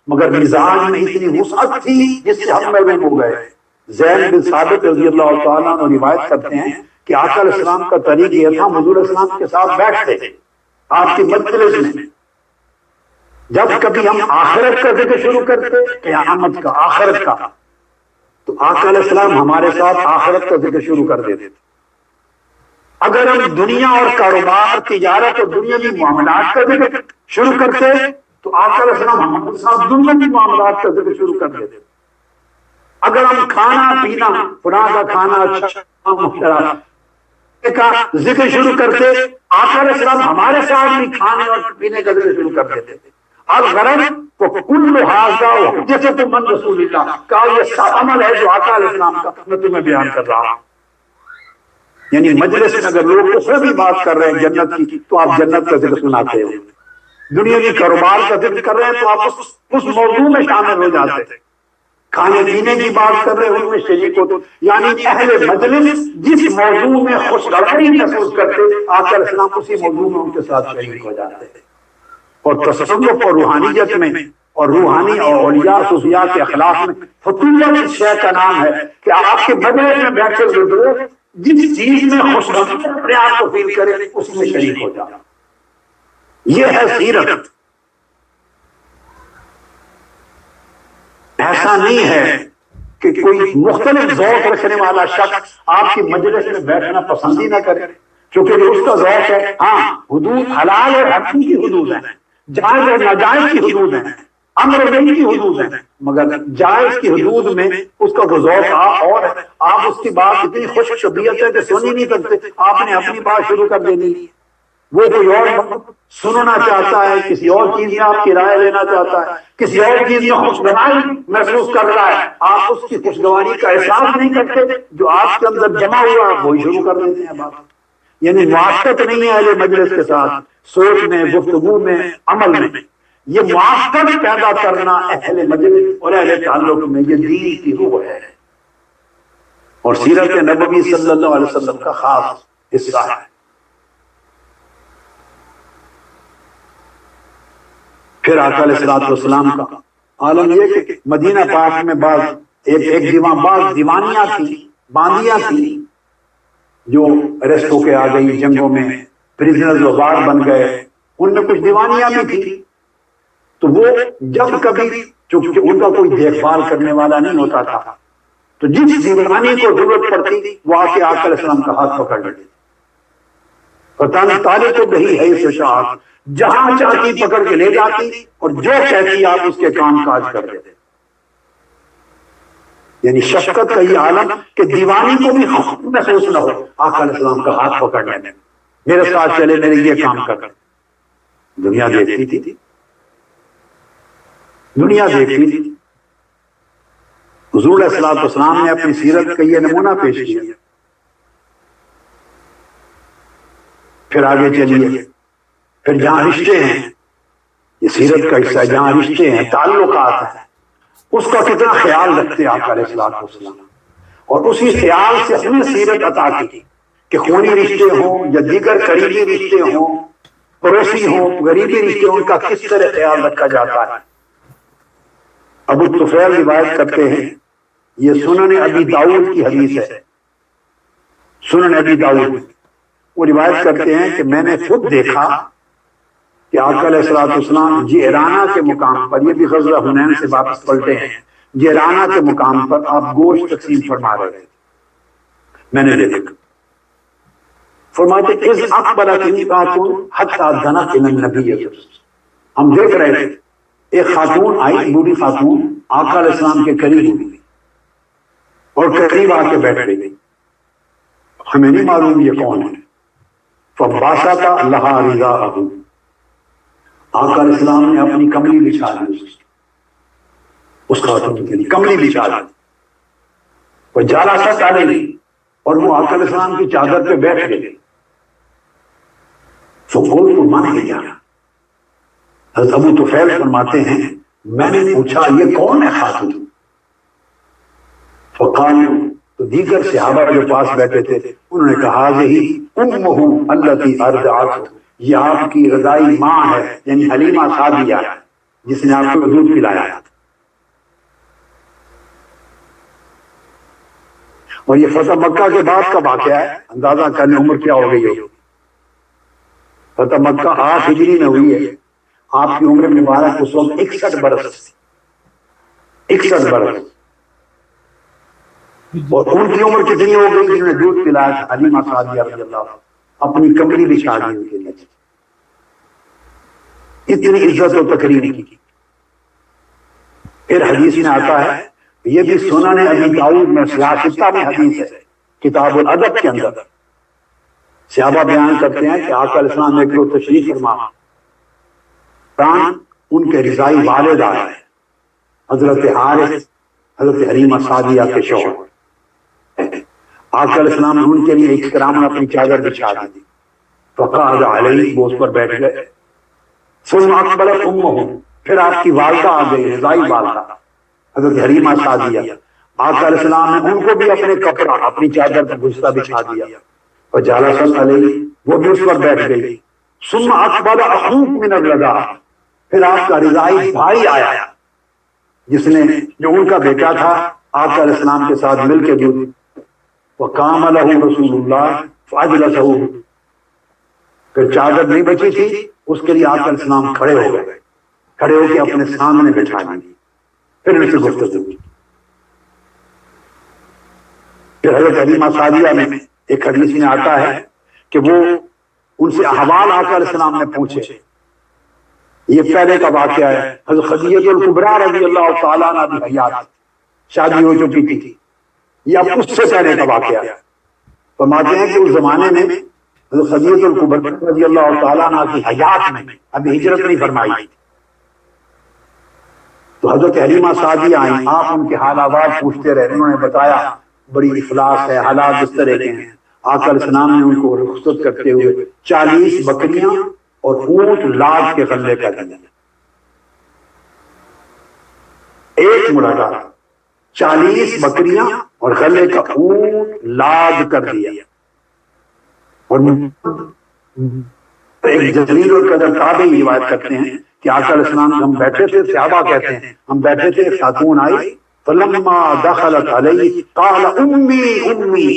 مگر مزاج میں اتنی وسعت تھی جس سے ہم محروم ہو گئے۔ زید بن ثابت رضی اللہ تعالیٰ عنہ روایت کرتے ہیں کہ آقا علیہ السلام کا طریق یہ تھا، حضور علیہ السلام کے ساتھ بیٹھتے آپ کی مجلس میں، جب کبھی ہم آخرت کا ذکر شروع کرتے، قیامت کا، آخرت کا، تو آقا علیہ السلام ہمارے ساتھ آخرت کا ذکر شروع کر دیتے۔ اگر ہم دنیا اور کاروبار، تجارت اور دنیاوی معاملات کا ذکر شروع کرتے تو آقا علیہ السلام ہمارے ساتھ دنیاوی معاملات کا ذکر شروع کر دیتے۔ اگر ہم کھانا پینا، فلاں کا کھانا اچھا کا ذکر شروع کرتے، آقا علیہ السلام ہمارے ساتھ بھی کھانے اور پینے کا ذکر شروع کر دیتے تھے۔ الغرض کل ھذا حجۃ من رسول اللہ کا یہ سب عمل ہے جو آقا علیہ السلام کا میں تمہیں بیان کر رہا ہوں۔ یعنی مجلس میں اگر لوگ اس میں بھی بات کر رہے ہیں جنت کی تو آپ جنت کا ذکر سناتے ہو، دنیاوی کاروبار کا ذکر کر رہے ہیں تو آپ اس موضوع میں شامل ہو جاتے ہیں، کھانے پینے کی بات کر رہے ہیں ان میں شریک ہوتے، یعنی اہل مجلس جس موضوع میں خوشگواری محسوس کرتے آقا علیہ السلام اسی موضوع میں ان کے ساتھ شریک ہو جاتے ہیں۔ اور تصوف اور روحانیت میں اور روحانی اور اولیاء صوفیاء کے اخلاق میں فتویت اس شے کا نام ہے کہ آپ کے مجلس میں بیٹھے ہوئے لوگ جس چیز میں خوشگواری اپنے آپ کو فیل کرے اس میں شریک ہو جانا، یہ ہے سیرت۔ ایسا نہیں ہے کہ کوئی مختلف ذوق رکھنے والا شخص آپ کی مجلس میں بیٹھنا پسند ہی نہ کرے، کیونکہ اس کا ذوق ہے۔ ہاں، حدود حلال اور حرام کی حدود ہیں، جائز اور ناجائز کی حدود ہیں، امر اور نہی کی حدود ہیں، مگر جائز کی حدود میں اس کا ذوق اور ہے۔ آپ اس کی بات اتنی خوش طبیعت ہے کہ سن ہی نہیں سکتے، آپ نے اپنی بات شروع کر دینی، وہ کوئی اور سننا چاہتا ہے، کسی اور چیز میں آپ کی رائے لینا چاہتا ہے، کسی اور چیز میں خوشگواری محسوس کر رہا ہے، آپ اس کی خوشگواری کا احساس نہیں کرتے، جو آپ کے اندر جمع ہوا وہی شروع کر دیتے ہیں بات۔ یعنی موافقت نہیں ہے اہل مجلس کے ساتھ، سوچ میں، گفتگو میں، عمل میں۔ یہ موافقت پیدا کرنا اہل مجلس اور اہل تعلق میں یہ دین کی روح ہے اور سیرت نبوی صلی اللہ علیہ وسلم کا خاص حصہ ہے۔ پھر آقا علیہ الصلوۃ والسلام کا عالم یہ کہ مدینہ پاک میں بعض دیوانیاں تھیں، باندیاں تھیں جو ریسٹ ہو کے آ گئی، جنگوں میں پریزنرز و وار بن گئے، ان میں کچھ دیوانیاں بھی تھیں۔ تو وہ جب کبھی، چونکہ ان کا کوئی دیکھ بھال کرنے والا نہیں ہوتا تھا، تو جس دیوانی کو ضرورت پڑتی وہ آ کے آقا علیہ السلام کا ہاتھ پکڑ لیتی، فتن تالے تو بہی ہے شاہ، جہاں چاہتی پکڑ کے لے جاتی اور جو کہتی آپ اس کے کام کاج کر دیتے۔ یعنی شفقت کا یہ عالم کہ دیوانی کو بھی محسوس نہ ہو آقا علیہ السلام کا ہاتھ پکڑنے میں، میرے ساتھ چلے، میرے یہ کام کر۔ دنیا دیکھتی تھی، دنیا دیکھتی تھی۔ حضور علیہ الصلوۃ والسلام نے اپنی سیرت کا یہ نمونہ پیش کیا۔ پھر آگے چلیے، پھر جہاں رشتے ہیں، یہ سیرت کا حصہ ہے، جہاں رشتے ہیں، تعلقات ہیں، اس کا کتنا خیال رکھتے آقا علیہ الصلوۃ والسلام، اور اسی خیال سے ہمیں سیرت عطا کی کہ خونی رشتے ہوں یا دیگر قریبی رشتے ہوں، پڑوسی ہوں، غریبی رشتے ہوں، ان کا کس طرح خیال رکھا جاتا ہے۔ ابو طفیل روایت کرتے ہیں، یہ سنن ابی داؤد کی حدیث ہے، سنن ابی داؤد، وہ روایت کرتے ہیں کہ میں نے خود دیکھا کہ آقا علیہ الصلوۃ والسلام جعرانہ کے مقام پر، یہ بھی غزوہ حنین سے واپس پلٹے ہیں، جعرانہ کے مقام پر آپ گوشت تقسیم فرما رہے تھے، میں نے دیکھا. فرماتے اذ اقبلت امرأة حتى دنت الى النبي. ہم دیکھ رہے تھے ایک خاتون آئی، بوڑھی خاتون آقا علیہ السلام کے قریب ہوئی اور قریب آ کے بیٹھ گئی. ہمیں نہیں معلوم یہ کون ہے. فباسط لها رداءه. آقا علیہ السلام نے اپنی کملی بچھا دی اس خاتون کے لیے، کملی بچھا دی. وجلست علیہ، اور وہ آقا علیہ السلام کی چادر پہ بیٹھ گئے. فقلت من ہی. حضرت ابو طفیل فرماتے ہیں میں نے پوچھا یہ کون ہے خاتون؟ فقال، تو دیگر صحابہ جو پاس بیٹھے تھے انہوں نے کہا یہی امہ التی ارضعت، یہ آپ کی رضائی ماں ہے، یعنی حلیمہ سعدیہ جس نے آپ کو دودھ پلایا. اور یہ فتح مکہ کے بعد کا واقعہ ہے. اندازہ کرنے عمر کیا ہو گئی ہو. فتح مکہ 8 ہجری میں ہوئی ہے. آپ کی عمر مبارک اس وقت 61 برس تھی. 61 برس. اور ان کی عمر کتنی ہو گئی جنہوں نے دودھ پلایا؟ حلیمہ سعدیہ رضی اللہ عنہا اپنی کمری بچھا دی ان کے لیے. اتنی عزت و تکریم کی. پھر حدیث میں آتا ہے، یہ بھی سنن ابی داؤد میں سیاستہ میں حدیث ہے، کتاب الادب کے اندر صحابہ بیان کرتے ہیں کہ آقا علیہ السلام نے ایک روز تشریف فرما ان کے رضائی والد آئے حضرت حارث، حضرت حلیمہ سعدیہ کے شوہر. آقا علیہ السلام نے ان کے لیے اکراماً اپنی چادر بچھا دی. فقعد علیہ، وہ اس پر بیٹھ گئے. ثم اقبلت امہ، پھر آپ کی والدہ آ گئی، رضائی والدہ حضرت حلیمہ سعدیہ. آقا علیہ السلام نے ان کو بھی اپنے کپڑا اپنی چادر پر گھستا بچھا دیا. وجلست علیہ، وہ بھی اس پر بیٹھ گئی. ثم اقبل اخوک من الرضاع، پھر آپ کا رضائی بھائی آیا جس نے جو ان کا بیٹا تھا آقا علیہ السلام کے ساتھ مل کے دودھ. وقام له رسول اللہ فاجلسه، پھر چادر نہیں بچی تھی اس کے لیے آقا علیہ السلام کھڑے ہو گئے، کھڑے ہو کے اپنے سامنے بٹھا دی. پھر ان سے گفتگو کی. پھر حضرت حلیمہ سعدیہ میں ایک حدیث میں آتا ہے کہ وہ ان سے احوال آقا علیہ السلام نے پوچھے. یہ پہلے کا واقعہ ہے. حضرت خدیجہ الکبریٰ رضی اللہ تعالیٰ عنہا بھی حیات، شادی ہو چکی تھی. یہ اب اس سے پہلے کا واقعہ ہے. فرماتے ہیں کہ اس زمانے میں حضرت خدیجہ الکبریٰ رضی اللہ تعالیٰ عنہا کی حیات میں ابھی ہجرت نہیں فرمائی تھی. تو حضرت حلیمہ سعدیہ آئیں، آپ ان کے حال احوال پوچھتے رہے. انہوں نے بتایا بڑی افلاس ہے، حالات اس طرح کے ہیں. آقا علیہ السلام نے ان کو رخصت کرتے ہوئے 40 بکریاں اور اونٹ لاد کے غلے کر دیا. ایک ملاقات 40 بکریاں اور غلے کا اونٹ لاد کر دیا. اور ایک جلیل القدر تابعی روایت کرتے ہیں کہ آقا علیہ السلام ہم بیٹھے تھے، صحابہ کہتے ہیں ہم بیٹھے تھے، خاتون آئی. فلما دخلت علیہ قال امی امی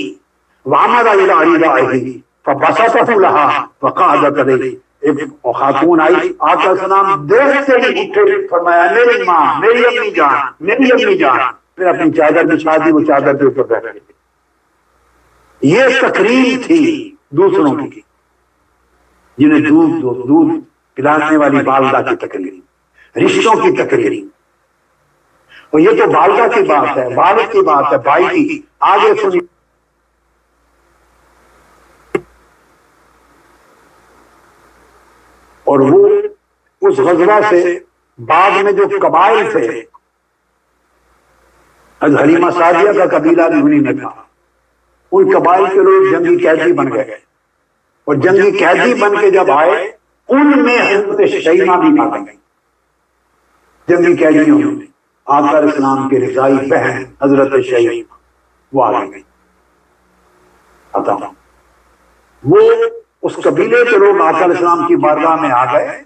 وعمد الى ردائه فبسطه لها وقعدت علیہ. ایک خاتون آئی، آقا علیہ السلام دیکھتے ہی اٹھے، فرمایا میری ماں، میری امی جان، میری امی جان. پھر اپنی چادر بچھا دی، وہ چادر کے اوپر بیٹھ گئی. یہ تقریم تھی دوسروں کی، جنہیں دودھ پلانے والی والدہ کی تقریم، رشتوں کی تقریم. اور یہ تو والدہ کی بات ہے، والد کی بات ہے، بھائی کی. آگے سنی اور وہ اس غزوہ سے بعد میں جو قبائل تھے، حلیمہ سعدیہ کا قبیلہ بھی انہی میں تھا. ان قبائل کے لوگ جنگی قیدی بن گئے، اور جنگی قیدی بن کے جب آئے ان میں حضرت شیمہ بھی آ گئی. جنگی قیدیوں میں آقا علیہ السلام کے رضائی بہن حضرت شیمہ وہ آ گئی. وہ اس قبیلے کے لوگ آقا علیہ السلام کی بارگاہ میں آ گئے.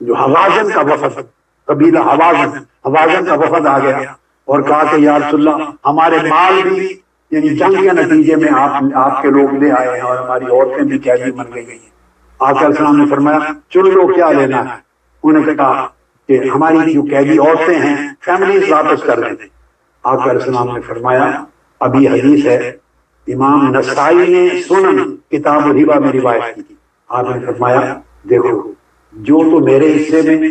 جو حوازن کا وفد، قبیلہ حوازن کا وفد آ گیا اور کہا کہ یا رسول اللہ ہمارے مال بھی یعنی جنگ کے نتیجے میں آپ کے لوگ لے آئے ہیں اور ہماری عورتیں بھی قیدی بن گئی ہیں. آقا علیہ السلام نے فرمایا چن لو کیا لینا ہے. انہوں نے کہا کہ ہماری جو قیدی عورتیں ہیں فیملیز واپس کر دیں. آقا علیہ السلام نے فرمایا ابھی حدیث ہے امام نسائی نے سنن کتاب الہبہ میں روایت کی، آپ نے فرمایا دیکھو جو تو میرے حصے میں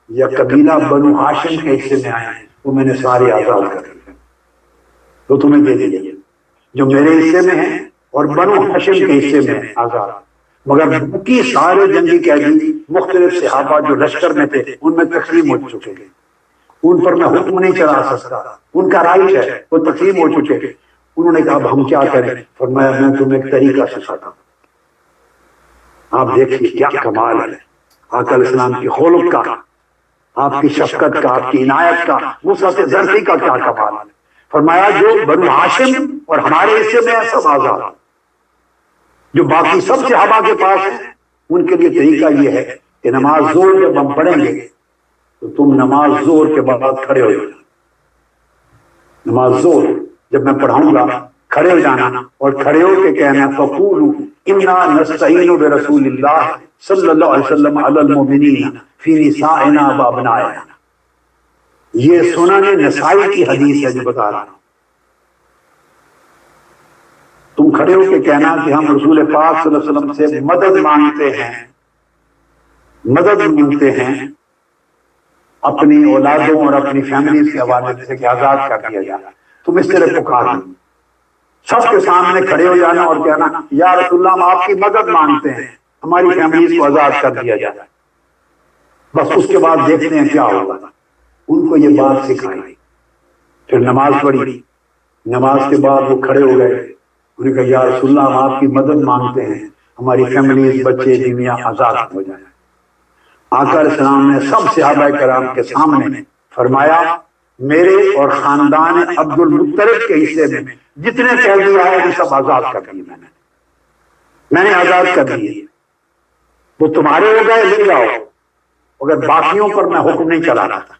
یا قبیلہ بنو ہاشم کے حصے میں آئے ہیں وہ میں نے سارے آزاد کر دیے، تو تمہیں دے دیے جو میرے حصے میں ہیں اور بنو ہاشم کے حصے میں آزاد، مگر باقی سارے جنگی قیدی مختلف صحابہ جو لشکر میں تھے ان میں تقسیم ہو چکے ہیں، ان پر میں حکم نہیں چلا سکتا، ان کا رائٹ ہے، وہ تقسیم ہو چکے۔ انہوں نے کہا اب ہم کیا کریں؟ فرمایا میں تمہیں ایک طریقہ سکھاتا ہوں، آپ دیکھیے کیا کمال ہے آقا علیہ السلام کی خلق کا، آپ کی شفقت کا، آپ کی عنایت کا، وسعت ظرفی کا کیا کمال ہے۔ فرمایا جو بنو ہاشم اور ہمارے حصے میں ہے سب آزاد، جو باقی سب صحابہ کے پاس ہیں ان کے لیے طریقہ یہ ہے کہ نماز ظہر جب ہم پڑھیں گے تو تم نماز ظہر کے بعد کھڑے ہو جانا، نماز ظہر جب میں پڑھاؤں گا کھڑے ہو جانا اور کھڑے ہو کے کہنا فقولوا انا نستعین برسول اللہ صلی اللہ علیہ وسلم علی المؤمنین فی نسائنا و ابنائنا۔ یہ سنن نسائی کی حدیث ہے جو بتا رہا ہوں، تم کھڑے ہو کے کہنا کہ ہم رسول پاک صلی اللہ علیہ وسلم سے مدد مانگتے ہیں، مدد مانگتے ہیں اپنی اولادوں اور اپنی فیملیز کے حوالے سے کہ آزاد کر دیا جائے۔ تم اس طرح پکارنا، سب کے سامنے کھڑے ہو جانا اور کہنا یا رسول اللہ ہم آپ کی مدد مانگتے ہیں، ہماری فیملیز کو آزاد کر دیا جائے۔ بس اس کے بعد دیکھتے ہیں کیا ہوگا۔ ان کو یہ بات سکھائی، پھر نماز پڑھی، نماز کے بعد وہ کھڑے ہو گئے، انہوں نے کہا یا رسول اللہ ہم آپ کی مدد مانگتے ہیں، ہماری فیملیز بچے بیویاں آزاد ہو جائیں۔ آقا علیہ السلام نے سب صحابہ کرام کے سامنے فرمایا میرے اور خاندان عبد المطلب کے حصے میں جتنے قیدی آئے ہیں سب آزاد کر دیے، میں نے آزاد کر دیے، وہ تمہارے ہو گئے لے جاؤ، مگر باقیوں پر میں حکم نہیں چلا رہا تھا۔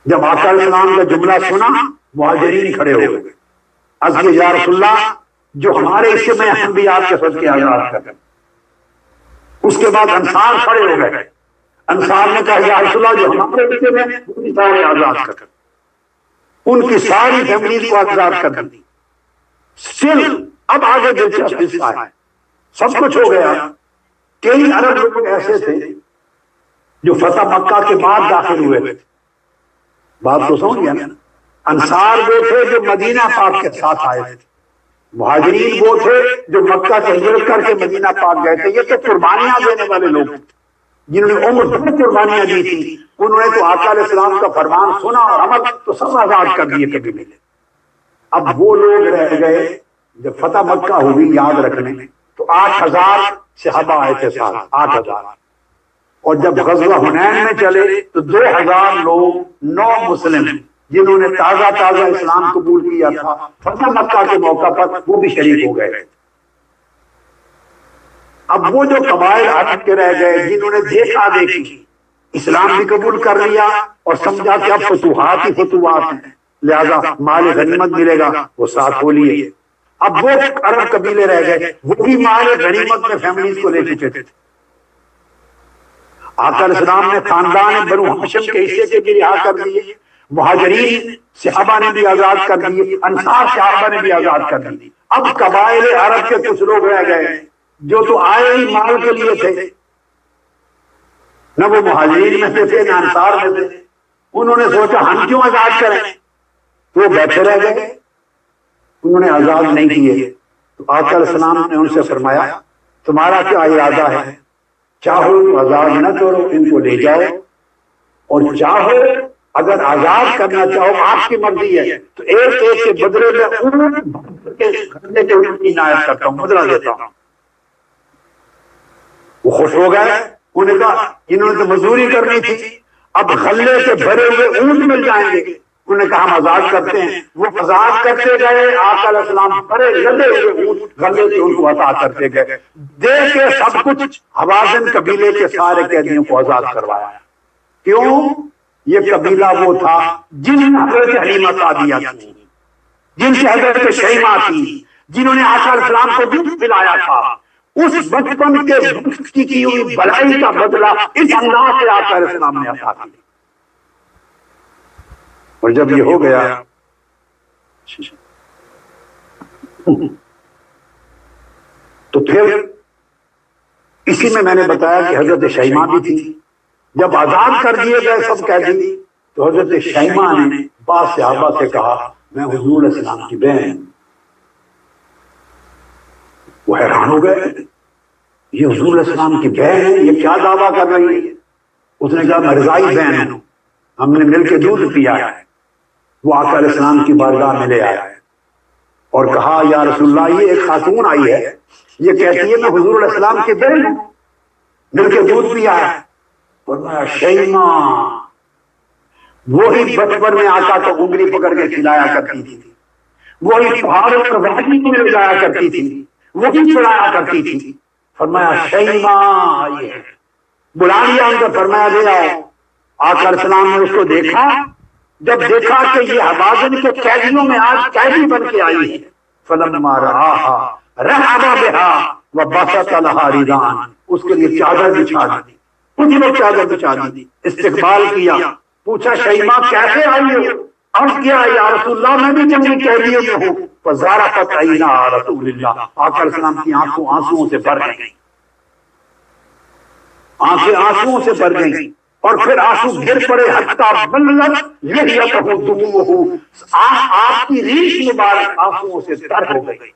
جب آقا علیہ السلام کا جملہ سنا مہاجرین کھڑے ہو گئے، عرض کیا یا رسول اللہ جو ہمارے حصے میں ہم بھی آپ کے صدقے آزاد کر دیں۔ اس کے بعد انصار کھڑے ہو گئے، انصار نے کہا یا رسول اللہ جو ہمارے حصے میں وہ بھی سارے آزاد کر دیں، ان کی ساری فیملیز کو آزاد کر دی۔ سل اب آگے دلچسپ حصہ ہے، سب کچھ ہو گیا۔ کئی عرب لوگ ایسے تھے جو فتح مکہ کے بعد داخل ہوئے تھے، بات تو سمجھ گیا نا۔ انصار وہ تھے جو مدینہ پاک کے ساتھ آئے تھے، مہاجرین وہ تھے جو مکہ سے ہجرت کر کے مدینہ پاک گئے تھے۔ یہ تو قربانیاں دینے والے لوگ تھے جنہوں نے عمر بھر قربانیاں دی تھی، انہوں نے تو آقا علیہ السلام کا فرمان سنا اور عمل تو سب آزاد کر دیے کبھی ملے۔ اب وہ لوگ رہ گئے، جب فتح مکہ ہوئی یاد رکھنے تو 8,000 صحابہ آئے تھے ساتھ، 8,000، اور جب غزوہ حنین میں چلے تو 2,000 لوگ نو مسلم جنہوں نے تازہ تازہ اسلام قبول کیا تھا فتح مکہ کے موقع پر وہ بھی شریک ہو گئے۔ اب وہ جو قبائل عرب کے رہ گئے جنہوں نے دیکھا دیکھی اسلام بھی قبول کر لیا اور سمجھا کہ اب فتوحات ہی فتوحات ہیں لہذا مال غنیمت ملے گا، وہ ساتھ ہو لیے۔ اب وہ عرب قبیلے رہ گئے، وہ بھی مال غنیمت میں فیملیز کو لے چکے تھے۔ آقا علیہ السلام نے خاندان بنو ہاشم کے حصے کے بھی رہا کر دیے، مہاجرین صحابہ نے بھی آزاد کر دیے، انصار صحابہ نے بھی آزاد کر دی۔ اب قبائل عرب کے کچھ لوگ رہ گئے جو تو آئے ہی مال کے لیے تھے، نہ وہ مہاجرین میں سے تھے نہ انصار میں تھے۔ انہوں نے سوچا ہم کیوں آزاد کریں، تو وہ بیٹھے رہ گئے، انہوں نے آزاد نہیں کیے۔ تو آقا علیہ السلام نے ان سے فرمایا تمہارا کیا ارادہ ہے، چاہو آزاد نہ کرو ان کو لے جاؤ، اور چاہو اگر آزاد کرنا چاہو آپ کی مرضی ہے تو ایک ایک کے بدلے میں اونٹ کے عنایت کرتا ہوں، بدلہ دیتا ہوں۔ وہ خوش ہو گئے، انہوں نے کہا انہوں نے تو مزدوری کرنی تھی، اب غلے سے بھرے ہوئے اونٹ مل جائیں گے۔ انہوں نے کہا ہم آزاد کرتے ہیں، وہ آزاد کرتے گئے، آقا علیہ السلام بڑے لدے ہوئے اونٹ غلے سے ان کو عطا کرتے گئے، دے کے سب کچھ حوازن قبیلے کے سارے قیدیوں کو آزاد کروایا۔ کیوں؟ یہ قبیلہ وہ تھا جن حضرت حلیمہ سعدیہ تھی، جن سے حضرت شیمہ تھی، جنہوں نے آقا علیہ السلام کو دودھ پلایا تھا۔ اس بچپن کے وقت کی ہوئی بلائی کا بدلہ اس انداز سے آقا علیہ السلام نے عطا کیا۔ اور جب یہ ہو گیا تو پھر اسی میں نے بتایا کہ حضرت شیمہ بھی تھی. جب آزاد کر دیے گئے سب قیدی تو حضرت شیمہ نے بعض صحابہ سے کہا میں حضور علیہ السلام کی بہن. وہ حیران ہو گئے, یہ حضور علیہ السلام کی بہن ہے, یہ کیا دعویٰ کر رہی ہے؟ اس نے کہا میں رضائی بہن ہوں, ہم نے مل کے دودھ پیا ہے. وہ آقا علیہ السلام کی بارگاہ میں لے آیا اور کہا یا رسول اللہ یہ ایک خاتون آئی ہے, یہ کہتی ہے میں حضور علیہ السلام کی بہن ہوں, مل کے دودھ پیا ہے. فرمایا شیمہ وہی بچپن میں آقا کو انگلی پکڑ کے کھلایا کرتی تھی, وہی پہاڑوں پر وادی میں لے جایا کرتی تھی, وہی چڑھایا کرتی تھی. فرمایا شیمہ آئی ہے, بلا لیا ان کو, فرمایا لے آؤ. آقا علیہ السلام نے اس کو دیکھا, جب دیکھا کہ یہ حوازن کے قیدیوں میں آج قیدی بن کے آئی ہے, فلما رآہا رحب بہا وبسط لہا رداء, اس کے لیے چادر بچھا دی, کچھ لوگ چادر بچھا دی, استقبال کیا. پوچھا شیمہ کیسے آئی ہو؟ عرض کیا یا رسول اللہ میں بھی جنگی قیدیوں میں ہوں. فزارفت عینا رسول اللہ, آقا علیہ السلام کی آنکھوں آنسوؤں سے بھر گئیں, آنکھیں آنسوؤں سے بھر گئیں, اور پھر آنسو گر پڑے حتی بلت لحیتہ دموعہ, آپ کی ریش مبارک آنسوؤں سے تر ہو گئی.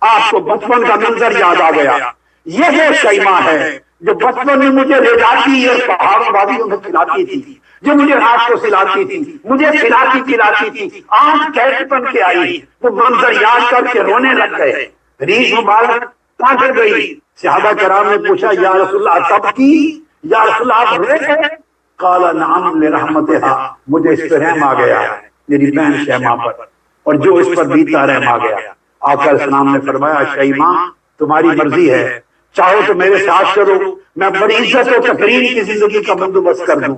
آپ کو بچپن کا منظر یاد آ گیا. یہ وہ شیمہ ہے جو بچپن میں مجھے لے جاتی اور پہاڑوں وادیوں میں کھلاتی تھی, جو مجھے رات کو سلاتی تھی, مجھے کھلاتی تھی. آج کیسے بن کے آئی, وہ منظر یاد کر کے رونے لگ گئے, ریش مبارک کہاں گئی. صحابہ کرام نے پوچھا یا رسول اللہ تب کی, یا رسول اللہ آپ روئے تھے؟ قال نعم لرحمتہا, مجھے اس پر رحم آ گیا ہے میری بہن شیمہ پر, اور جو اس پر بیتا رحم آ گیا. آقا علیہ السلام نے فرمایا شیمہ تمہاری مرضی ہے, چاہو تو میرے ساتھ چلو, میں بڑی عزت و تکریم کی زندگی کا بندوبست کر دوں,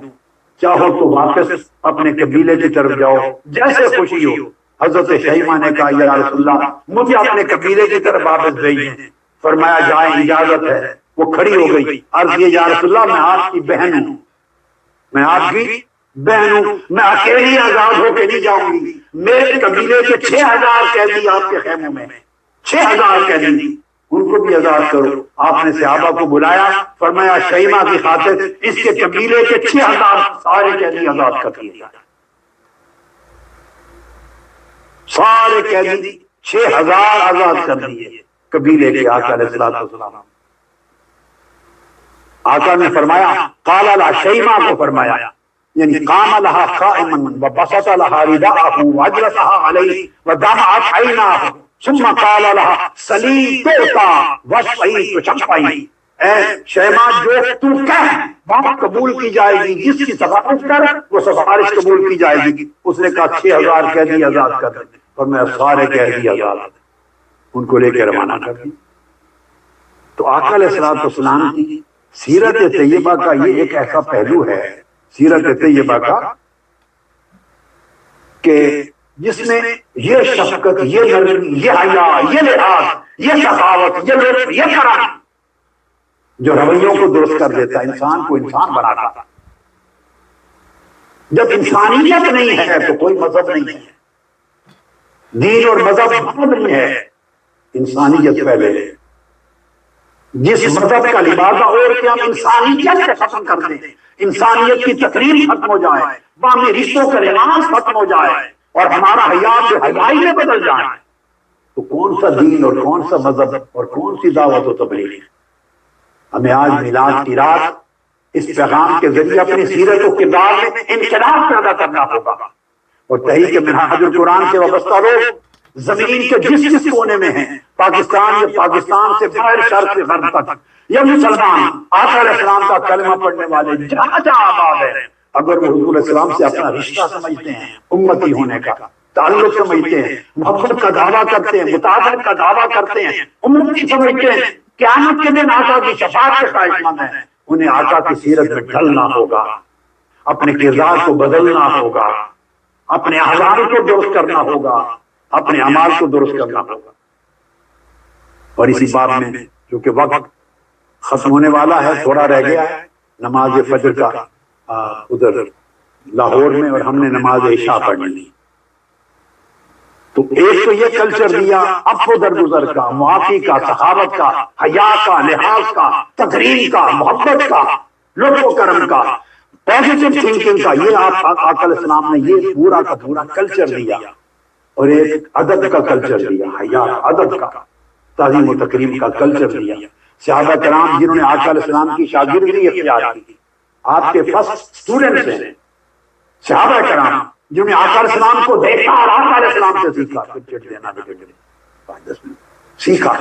چاہو تو واپس اپنے قبیلے کی طرف جاؤ جیسے خوشی ہو. حضرت شیمہ نے کہا یا رسول اللہ مجھے اپنے قبیلے کی طرف واپس بھیجیں. فرمایا جائیں اجازت ہے. وہ کھڑی ہو گئی, عرض یہ یا رسول اللہ میں آپ کی بہن ہوں, میں آپ کی بہن ہوں, میں اکیلی آزاد ہو کے نہیں جاؤں گی, میرے قبیلے کے 6000 قیدی آپ کے خیموں میں, 6000 قیدی, ان کو بھی آزاد کرو. آپ نے صحابہ کو بلایا, فرمایا شیمہ کی خاطر اس کے قبیلے کے 6000 سارے قیدی آزاد کر دیے جائیں. سارے قیدی 6000 آزاد کر دیے قبیلے کے. آقا علیہ السلام آقا نے فرمایا قال لا شیمہ کو فرمایا, یعنی قام لها قائما وبسط لها رداءه واجلسها عليه ودمعت عيناه ثم قال لها سلی توتا وشفعی تشفعی. اے شیمہ جو تو کہہ بات قبول کی جائے گی, جس کی سفارش کر وہ سفارش قبول کی جائے گی. اس نے کہا 6000 قیدی آزاد کر دیں, اور میں سارے قیدی آزاد ان کو لے کے روانہ کر دی. تو آقا علیہ السلام کی سیرت طیبہ کا یہ ایک ایسا پہلو ہے سیرت طیبہ کا کہ جس میں یہ شفقت, یہ نرمی, یہ حیا, یہ لحاظ, یہ سخاوت, یہ لطف, یہ کرم جو رویوں کو درست کر دیتا ہے, انسان کو انسان بناتا. جب انسانیت نہیں ہے تو کوئی مذہب نہیں ہے, دین اور مذہب بعد نہیں ہے, انسانیت پہلے. جس مذہب کا لبادہ اور کہ ہم انسانیت سے ختم کر دیں, انسانیت کی تقریر ختم ہو جائے, باہمی رشتوں کا لحاظ ختم ہو جائے, اور ہمارا حیا جو حیائی میں بدل جائے, تو کون سا دین اور کون سا مذہب اور کون سی دعوت و تبلیغ. ہمیں آج میلاد کی رات اس پیغام کے ذریعے اپنی سیرت و کردار میں انقلاب پیدا کرنا ہوگا. اور تحریک منہاج القرآن کے وابستہ لوگ زمین کے جس جس کونے میں ہیں, پاکستان سے باہر شرق سے غرب تک, یا مسلمان آقا علیہ السلام کا کلمہ پڑھنے والے جہاں جہاں آباد ہیں, اگر وہ حضور علیہ السلام سے اپنا رشتہ سمجھتے ہیں, امتی ہونے کا تعلق سمجھتے ہیں, محبت کا دعویٰ کرتے ہیں, مطابقت کا دعویٰ کرتے ہیں, امتی سمجھتے ہیں, قیامت کے دن آقا کی شفاعت کے خواہش مند ہیں, انہیں آقا کی سیرت میں ڈھلنا ہوگا, اپنے کردار کو بدلنا ہوگا, اپنے احوال کو درست کرنا ہوگا, اپنے اعمال کو درست کرنا ہوگا. اور اسی باب میں کیونکہ وقت ختم ہونے والا ہے, تھوڑا رہ گیا ہے, نماز فجر کا ادھر لاہور میں, اور ہم نے نماز عشاء پڑھنی. تو ایک تو یہ کلچر دیا عفو درگزر کا، معافی کا، سخاوت کا، حیا کا، لحاظ کا، تقریم کا، محبت کا، لطف و کرم کا، پازیٹیو تھنکنگ کا، یہ آپ آقا علیہ السلام نے یہ پورا کا پورا کلچر دیا. اور ایک ادب کا کلچر دیا، حیا ادب کا، تعظیم و تکریم کا کلچر دیا. صحابہ کرام جنہوں نے آقا علیہ السلام کی شاگردی اختیار کی، آپ کے فرسٹ اسٹوڈنٹس ہیں صحابہ کرام جنہوں نے آقا علیہ السلام کو دیکھا اور آقا علیہ السلام سے سیکھا. سیکھا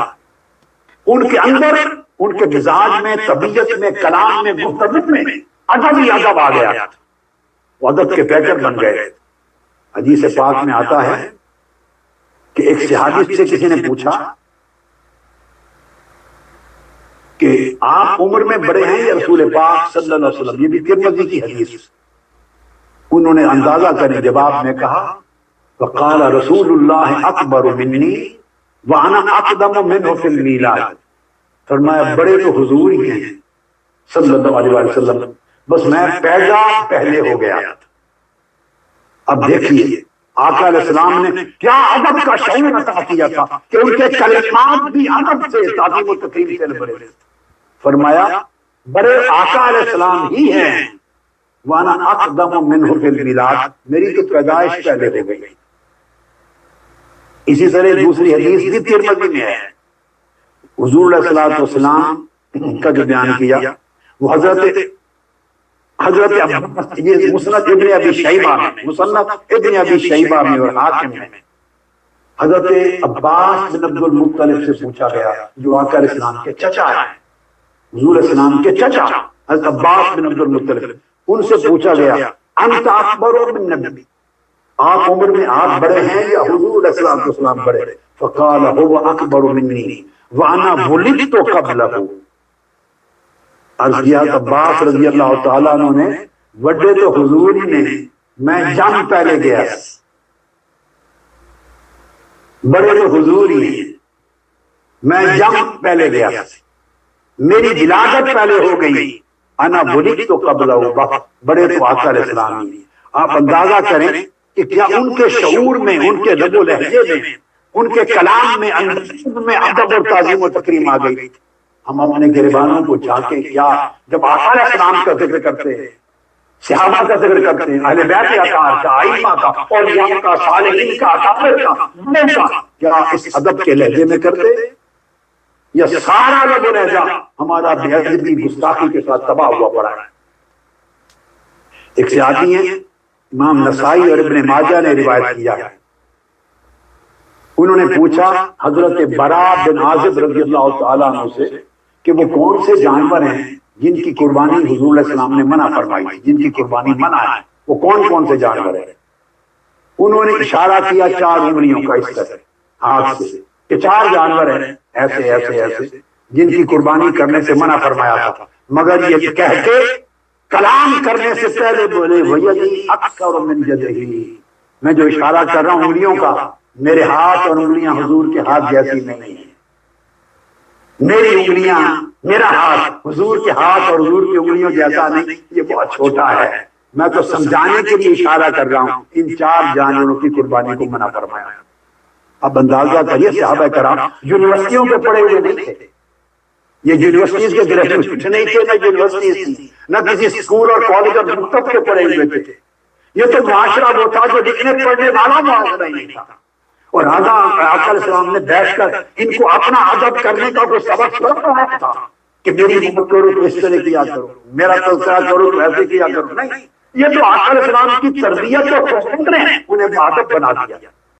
ان کے اندر، ان کے مزاج میں، طبیعت میں، کلام میں، گفتگو میں ادب ہی ادب آ گیا، وہ ادب کے پیکر بن گئے. حدیث پاک میں آتا ہے کہ ایک صحابی سے کسی نے پوچھا کہ آپ عمر میں بڑے ہیں یا رسول پاک صلی اللہ علیہ وسلم، یہ بھی ترمذی کی حدیث. انہوں نے اندازہ کرنے جواب میں کہا وقال رسول اللہ اکبر منی وانا اقدم منہ فی المیلاد، فرمایا بڑے تو حضور ہی ہیں صلی اللہ علیہ وسلم، بس میں پیدا پہلے ہو گیا. اب دیکھیے آقا علیہ السلام نے کیا ادب کا شعور عطا کیا تھا کہ ان کے کلمات بھی ادب سے، تعظیم و تکریم سے بھرے. فرمایا بڑے آقا علیہ السلام ہی ہیں، وانا اقدم منہ فی المیلاد، میری تو پیدائش پہلے ہو گئی. اسی طرح دوسری حدیث بھی ترمذی میں ہے، حضور علیہ الصلوۃ والسلام کا جو بیان کیا وہ حضرت یہ مسند ابن ابی شیبہ میں، مصنف ابن ابی شیبہ میں اور حاکم میں حضرت عباس بن عبد المطلب سے پوچھا گیا جو آقا علیہ السلام کے چچا ہیں، حضور علیہ السلام کے چچا حضرت عباس بن عبد المطلب، ان سے پوچھا گیا انت اکبر من نبی، آپ عمر میں آپ بڑے ہیں یا حضور علیہ السلام بڑے؟ فقال هو اکبر منی وانا ولدت قبلہ. عرض کیا عباس رضی اللہ تعالیٰ عنہ نے بڑے تو حضور ہی نے، میں جنم پہلے گیا، بڑے تو حضور ہی ہیں، میں جنم پہلے گیا، میری ولادت پہلے ہو گئی، انا ولدت قبلہ، بڑے تو آقا علیہ السلام ہی. آپ اندازہ کریں کہ کیا ان کے شعور میں، ان کے لب و لہجے میں، ان کے کلام میں، انداز میں ادب اور تعظیم و تکریم آ گئی. ہم اپنے گریبانوں کو جا کے کیا جب آقا علیہ السلام کا ذکر کرتے ہیں، صحابہ کا ذکر کرتے ہیں، اہل بیت اطہار کا، ائمہ کا، اولیاء کا، صالحین کا، اکابر کا، کیا اس ادب کے لہجے میں کرتے؟ یا سارا لب و لہجہ ہمارا بے ادبی گستاخی کے ساتھ تباہ ہوا پڑا ہے؟ ایک صحابی ہیں امام نسائی اور ابن ماجہ نے روایت کیا ہے، انہوں نے پوچھا حضرت برا بن عازب رضی اللہ تعالیٰ عنہ سے کہ وہ کون سے جانور ہیں جن کی قربانی حضور علیہ السلام نے منع فرمائی تھی، جن کی قربانی منع ہے، وہ کون کون سے جانور ہیں؟ انہوں نے اشارہ کیا 4 انگلیوں کا اس طرح ہاتھ سے کہ 4 جانور ہیں ایسے ایسے ایسے جن کی قربانی کرنے سے منع فرمایا تھا، مگر یہ کہہ کے کلام کرنے سے پہلے بولے وَيَدِي أَكْثَرُ مِنْ يَدِهِ، میں جو اشارہ کر رہا ہوں انگلیوں کا، میرے ہاتھ اور انگلیاں حضور کے ہاتھ جیسی نہیں ہیں، میری انگلیاں، میرا ہاتھ حضور کے ہاتھ اور حضور کی انگلیوں جیسا نہیں، یہ بہت چھوٹا ہے، میں تو سمجھانے کے لیے اشارہ کر رہا ہوں، ان 4 جانوروں کی قربانی کو منع فرمایا. اب اندازہ کریے صحابہ کرام یونیورسٹیوں پہ پڑے ہوئے نہیں تھے، یہ یونیورسٹیز کے گریجویٹ نہیں تھے، نہ یونیورسٹیز تھی، نہ کسی اسکول اور کالج اور مکتب کے پڑے ہوئے تھے، یہ تو معاشرہ وہ تھا جو لکھنے پڑھنے والا معاشرہ ہی نہیں تھا. اور آقا علیہ السلام نے بیٹھ کر ان کو اپنا ادب کرنے کا کوئی سبق کر رہا تھا کہ میری محبت کرو تو اس طرح کیا کرو، میرا تذکرہ کرو تو ایسے کیا کرو، نہیں، یہ تو آقا علیہ السلام کی تربیت اور فکر نے انہیں ادب بنا دیا.